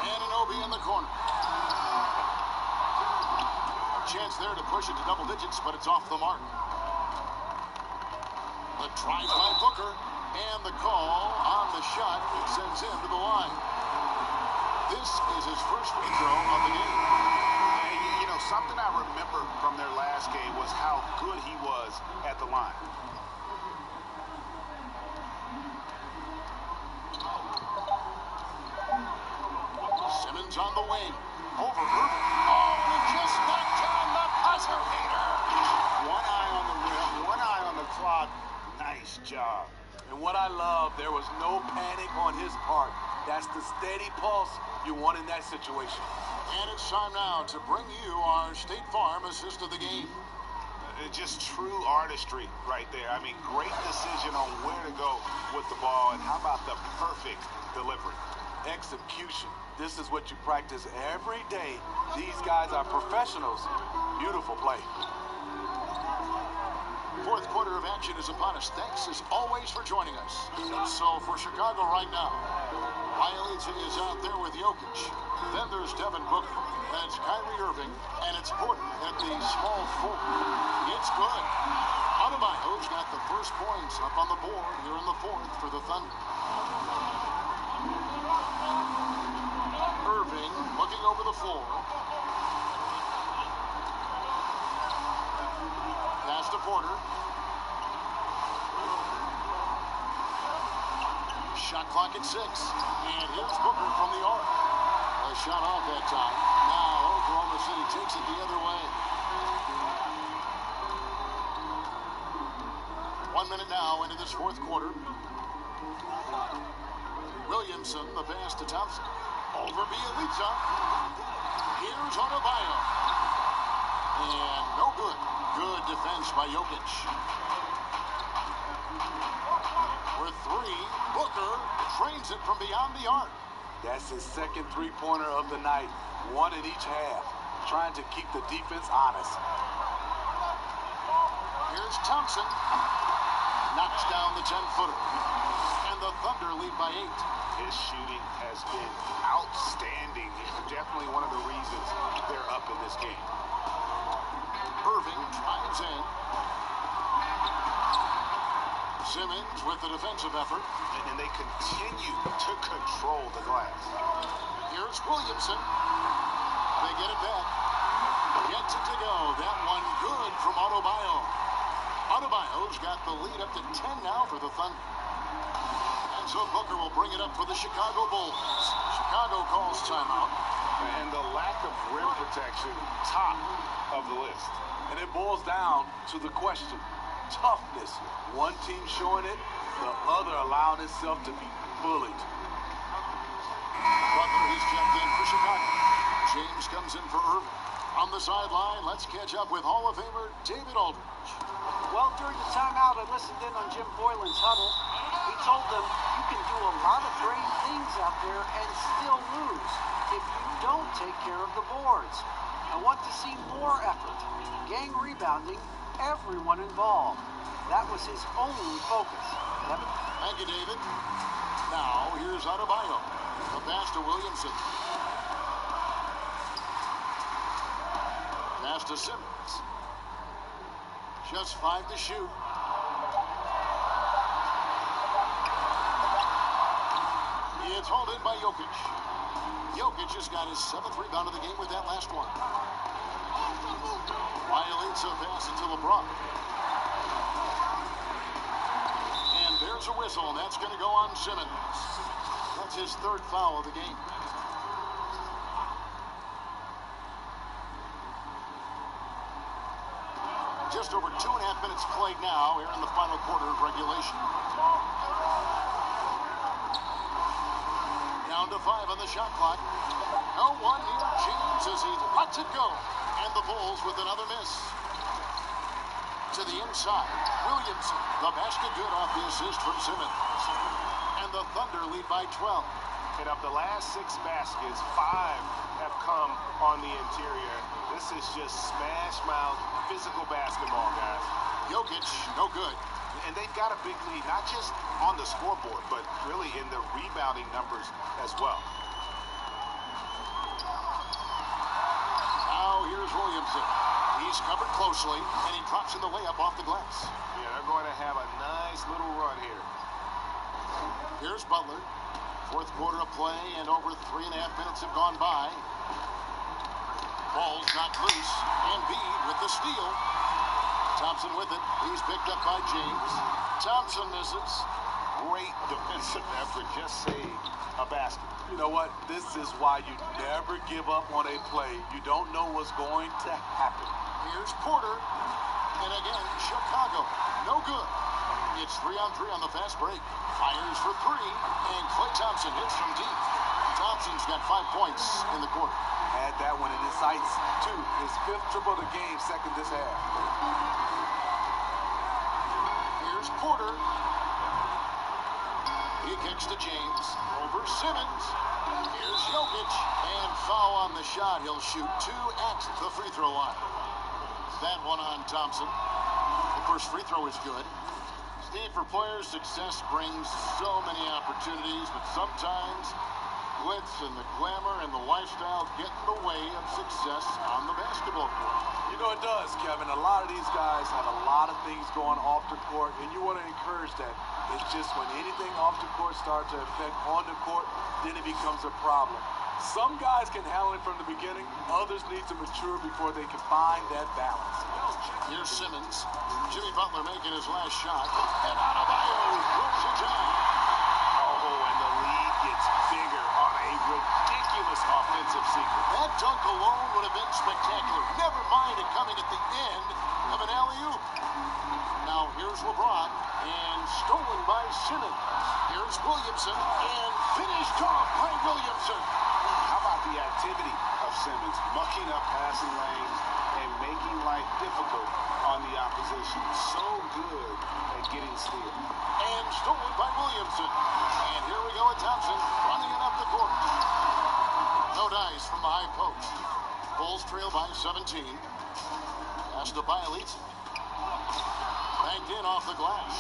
[SPEAKER 1] Anunoby in the corner. A chance there to push it to double digits, but it's off the mark. The drive by Booker, and the call on the shot sends him to the line. This is his first free throw of the game.
[SPEAKER 3] You know, something I remember from their last game was how good he was at the line.
[SPEAKER 1] Simmons on the wing. Over Irving. Oh, and he just knocked down the buzzer beater.
[SPEAKER 3] One eye on the rim, one eye on the clock. Nice job.
[SPEAKER 2] And what I love, there was no panic on his part. That's the steady pulse you want in that situation.
[SPEAKER 1] And it's time now to bring you our State Farm assist of the game.
[SPEAKER 3] Just true artistry right there. I mean, great decision on where to go with the ball, and how about the perfect delivery?
[SPEAKER 2] Execution. This is what you practice every day. These guys are professionals. Beautiful play.
[SPEAKER 1] Fourth quarter of action is upon us. Thanks as always for joining us. So for Chicago right now, Bielitsa is out there with Jokic. Then there's Devin Booker. That's Kyrie Irving. And it's Porter at the small forward. It's good. Adebayo's got the first points up on the board here in the fourth for the Thunder. Irving looking over the floor. Pass to Porter. Shot clock at 6. And here's Booker from the arc. A shot off that time. Now Oklahoma City takes it the other way. 1 minute now into this fourth quarter. Williamson, the pass to Thompson. Over Bielitsa. Here's Adebayo. And no good. Good defense by Jokic. For 3, Booker trains it from beyond the arc.
[SPEAKER 2] That's his second three-pointer of the night. One in each half. Trying to keep the defense honest.
[SPEAKER 1] Here's Thompson. Knocks down the 10-footer. And the Thunder lead by 8.
[SPEAKER 3] His shooting has been outstanding. Definitely one of the reasons they're up in this game.
[SPEAKER 1] Irving drives in. Simmons with the defensive effort.
[SPEAKER 3] And they continue to control the glass.
[SPEAKER 1] Here's Williamson. They get it back. Gets it to go. That one good from Adebayo. Adebayo's got the lead up to 10 now for the Thunder. And so Booker will bring it up for the Chicago Bulls. Chicago calls timeout.
[SPEAKER 3] And the lack of rim protection, top of the list.
[SPEAKER 2] And it boils down to the question. Toughness. One team showing it, the other allowing itself to be bullied.
[SPEAKER 1] Butler, he's checked in for Chicago. James comes in for Irving. On the sideline, let's catch up with Hall of Famer David Aldridge.
[SPEAKER 4] Well, during the timeout, I listened in on Jim Boylan's huddle. He told them you can do a lot of great things out there and still lose if you don't take care of the boards. I want to see more effort, gang rebounding, everyone involved. That was his only focus.
[SPEAKER 1] Thank you, David. Now, here's Adebayo. The pass to Williamson. Pass to Simmons. Just 5 to shoot. It's hauled in by Jokic. Jokic has got his 7th rebound of the game with that last one. Bielitsa pass it to LeBron. And there's a whistle, and that's going to go on Simmons. That's his 3rd foul of the game. Just over 2.5 minutes played now here in the final quarter of regulation. Down to 5 on the shot clock. No one near James as he lets it go. And the Bulls with another miss. To the inside, Williamson. The basket good off the assist from Simmons. And the Thunder lead by 12.
[SPEAKER 6] And of the last 6 baskets, 5 have come on the interior. This is just smash-mouth physical basketball, guys.
[SPEAKER 1] Jokic, no good.
[SPEAKER 3] And they've got a big lead, not just on the scoreboard, but really in the rebounding numbers as well.
[SPEAKER 1] Now here's Williamson. He's covered closely, and he drops in the layup off the glass.
[SPEAKER 6] Yeah, they're going to have a nice little run here.
[SPEAKER 1] Here's Butler. Fourth quarter of play, and over 3.5 minutes have gone by. Ball's knocked loose, and Embiid with the steal. Thompson with it. He's picked up by James. Thompson misses.
[SPEAKER 3] Great defensive effort, just saved a basket.
[SPEAKER 2] You know what? This is why you never give up on a play. You don't know what's going to happen.
[SPEAKER 1] Here's Porter. And again, Chicago. No good. It's 3-on-3 on the fast break. Fires for 3. And Klay Thompson hits from deep. Thompson's got 5 points in the quarter.
[SPEAKER 2] Had that one in his sights, too. His 5th triple of the game, second this half.
[SPEAKER 1] Here's Porter. He kicks to James. Over Simmons. Here's Jokic. And foul on the shot. He'll shoot 2 at the free throw line. That one on Thompson. The first free throw is good. Steve, for players, success brings so many opportunities, but sometimes glitz and the glamour and the lifestyle get in the way of success on the basketball court.
[SPEAKER 2] You know it does, Kevin. A lot of these guys have a lot of things going off the court, and you want to encourage that. It's just when anything off the court starts to affect on the court, then it becomes a problem. Some guys can handle it from the beginning. Others need to mature before they can find that balance.
[SPEAKER 1] Here's Simmons. Jimmy Butler making his last shot. And Adebayo throws it down.
[SPEAKER 3] Oh, and the lead gets bigger on a ridiculous offensive sequence.
[SPEAKER 1] That dunk alone would have been spectacular. Never mind it coming at the end of an alley-oop. Now here's LeBron, and stolen by Simmons. Here's Williamson, and finished off by Williamson.
[SPEAKER 3] How about the activity of Simmons, mucking up passing lanes and making life difficult on the opposition. So good at getting steals.
[SPEAKER 1] And stolen by Williamson. And here we go with Thompson running it up the court. No dice from the high post. Bulls trail by 17. Pass to Bielitz. Banked in off the glass.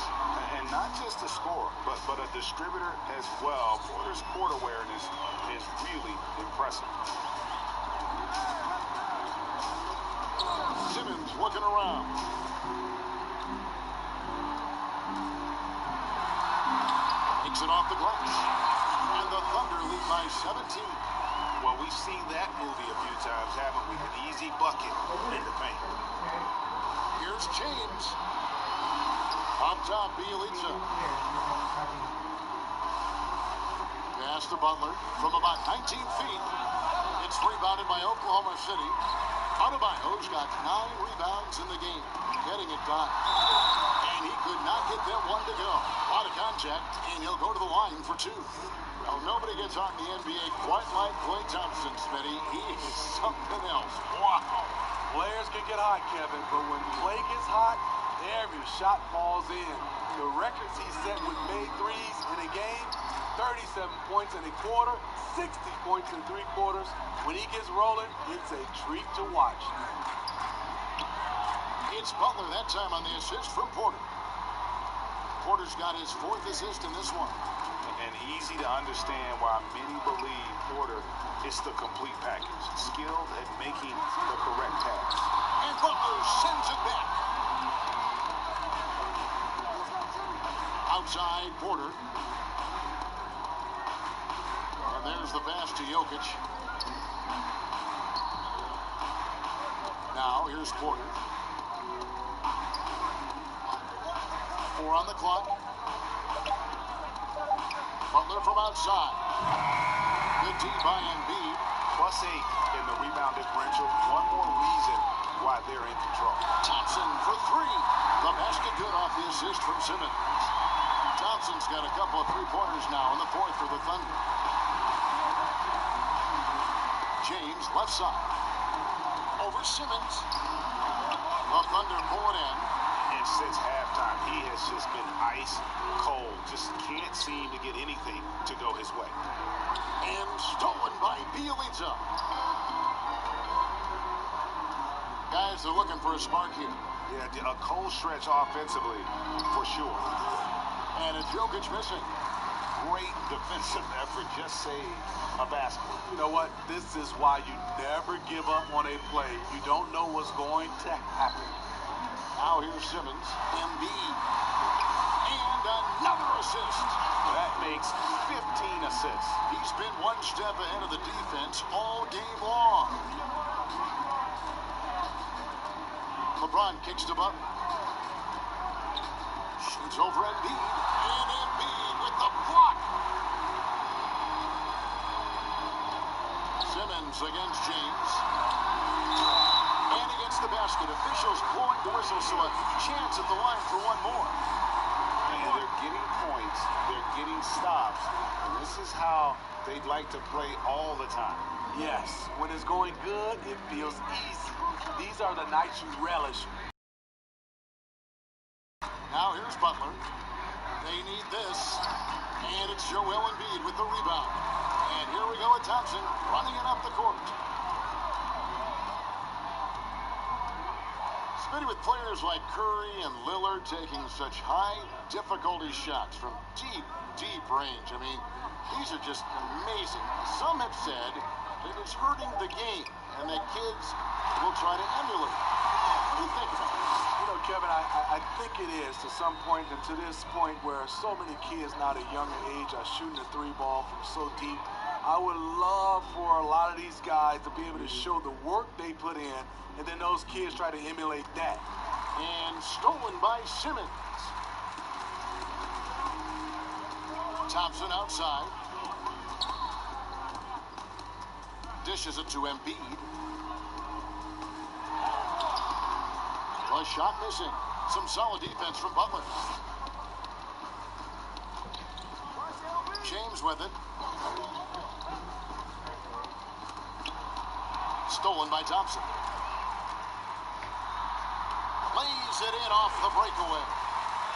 [SPEAKER 3] And not just a scorer, but a distributor as well. Porter's court awareness is really impressive.
[SPEAKER 1] Simmons looking around. Takes it off the glass. And the Thunder lead by 17.
[SPEAKER 3] Well, we've seen that movie a few times, haven't we? An easy bucket in the paint.
[SPEAKER 1] Here's James. Up top, Bielitsa. Pass to Butler from about 19 feet. It's rebounded by Oklahoma City. Adebayo's got 9 rebounds in the game, getting it done. And he could not get them one to go. A lot of contact, and he'll go to the line for 2. Well, nobody gets on the NBA quite like Klay Thompson, Smitty. He is something else. Wow.
[SPEAKER 2] Players can get hot, Kevin, but when Klay gets hot, every shot falls in. The records he set with made threes in a game, 37 points in a quarter, 60 points in 3 quarters. When he gets rolling, it's a treat to watch.
[SPEAKER 1] It's Butler that time on the assist from Porter. Porter's got his 4th assist in this one.
[SPEAKER 3] And easy to understand why many believe Porter is the complete package. Skilled at making the correct pass.
[SPEAKER 1] And Butler sends it back. Outside Porter. And there's the pass to Jokic. Now here's Porter. 4 on the clock. Butler from outside. Good D by Embiid.
[SPEAKER 3] +8 in the rebound differential. One more reason
[SPEAKER 6] why they're in control.
[SPEAKER 1] Thompson for three. The basket good off the assist from Simmons. Thompson's got a couple of three-pointers now in the fourth for the Thunder. James left side. Over Simmons. The Thunder pull it in.
[SPEAKER 6] And since halftime, he has just been ice cold. Just can't seem to get anything to go his way.
[SPEAKER 1] And stolen by Bjelica. Guys are looking for a spark here.
[SPEAKER 6] Yeah, a cold stretch offensively, for sure.
[SPEAKER 1] And it's Jokic missing.
[SPEAKER 3] Great defensive effort. Just saved a basket.
[SPEAKER 2] You know what? This is why you never give up on a play. You don't know what's going to happen.
[SPEAKER 1] Now here's Simmons. Embiid. And another assist.
[SPEAKER 6] That makes 15 assists.
[SPEAKER 1] He's been one step ahead of the defense all game long. LeBron kicks to Butler. Shoots over Embiid. And Embiid with the block. Simmons against James. And against the basket. Officials blowing the whistle, so a chance at the line for one more.
[SPEAKER 3] And they're getting points. They're getting stops. And this is how they'd like to play all the time.
[SPEAKER 2] Yes, when it's going good, it feels easy. These are the nights you relish.
[SPEAKER 1] Now here's Butler. They need this. And it's Joel Embiid with the rebound. And here we go with Thompson running it up the court. Spinning with players like Curry and Lillard taking such high difficulty shots from deep, deep range. I mean, these are just amazing. Some have said that it's hurting the game and that kids will try to emulate. What do you think about this?
[SPEAKER 2] You know, Kevin, I think it is to some point, and to this point where so many kids now at a younger age are shooting the three ball from so deep. I would love for a lot of these guys to be able to show the work they put in, and then those kids try to emulate that.
[SPEAKER 1] And stolen by Simmons. Thompson outside. Dishes it to Embiid. A shot missing. Some solid defense from Butler. James with it. Stolen by Thompson. Lays it in off the breakaway.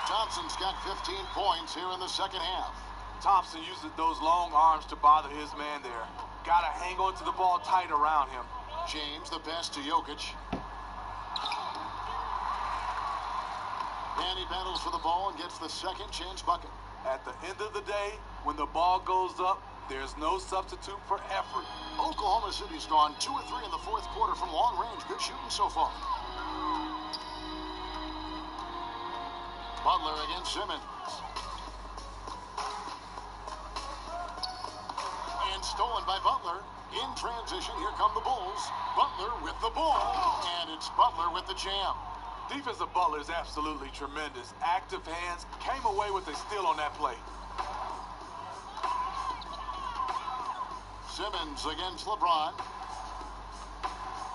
[SPEAKER 1] Thompson's got 15 points here in the second half.
[SPEAKER 2] Thompson uses those long arms to bother his man there. Gotta hang on to the ball tight around him.
[SPEAKER 1] James, the pass to Jokic. And he battles for the ball and gets the second chance bucket.
[SPEAKER 2] At the end of the day, when the ball goes up, there's no substitute for effort.
[SPEAKER 1] Oklahoma City's gone 2 of 3 in the fourth quarter from long range. Good shooting so far. Butler against Simmons. And stolen by Butler. In transition, here come the Bulls. Butler with the ball. And it's Butler with the jam.
[SPEAKER 2] Defense of Butler is absolutely tremendous. Active hands, came away with a steal on that play.
[SPEAKER 1] Simmons against LeBron.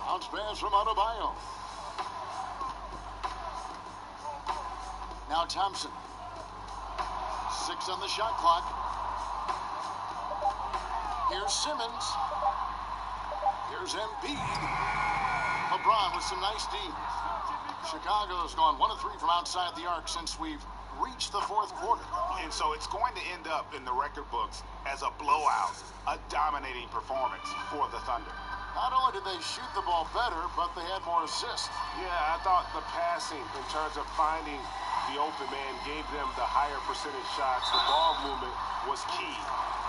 [SPEAKER 1] Bounce pass from Adebayo. Now Thompson. 6 on the shot clock. Here's Simmons. Here's Embiid. LeBron with some nice D's. Chicago's gone 1 of 3 from outside the arc since we've reached the fourth quarter.
[SPEAKER 3] And so it's going to end up in the record books as a blowout, a dominating performance for the Thunder.
[SPEAKER 1] Not only did they shoot the ball better, but they had more assists.
[SPEAKER 6] Yeah, I thought the passing in terms of finding the open man gave them the higher percentage shots. The ball movement was key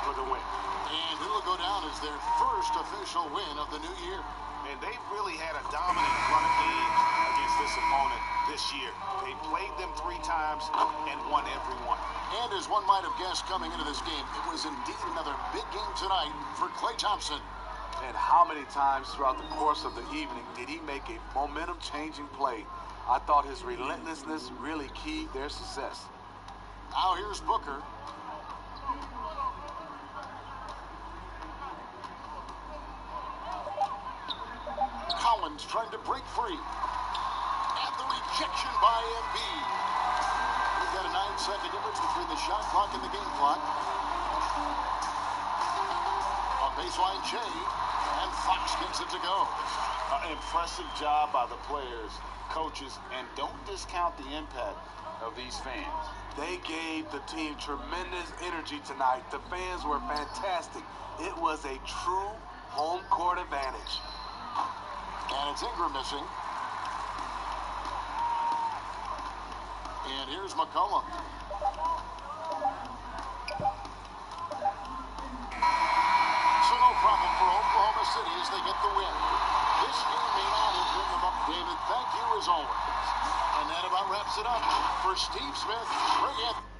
[SPEAKER 6] for the win.
[SPEAKER 1] And it'll go down as their first official win of the new year.
[SPEAKER 3] And they've really had a dominant run of games against this opponent this year. They played them 3 times and won every one.
[SPEAKER 1] And as one might have guessed coming into this game, it was indeed another big game tonight for Klay Thompson.
[SPEAKER 2] And how many times throughout the course of the evening did he make a momentum-changing play? I thought his relentlessness really keyed their success.
[SPEAKER 1] Now here's Booker. Simmons trying to break free. And the rejection by Embiid. We've got a 9-second difference between the shot clock and the game clock. On baseline, Jay, and Fox gets it to go.
[SPEAKER 3] Impressive job by the players, coaches, and don't discount the impact of these fans.
[SPEAKER 2] They gave the team tremendous energy tonight. The fans were fantastic. It was a true home court advantage.
[SPEAKER 1] And it's Ingram missing. And here's McCollum. So no problem for Oklahoma City as they get the win. This game may not have been them up, David. Thank you as always. And that about wraps it up. For Steve Smith, Greg Anthony.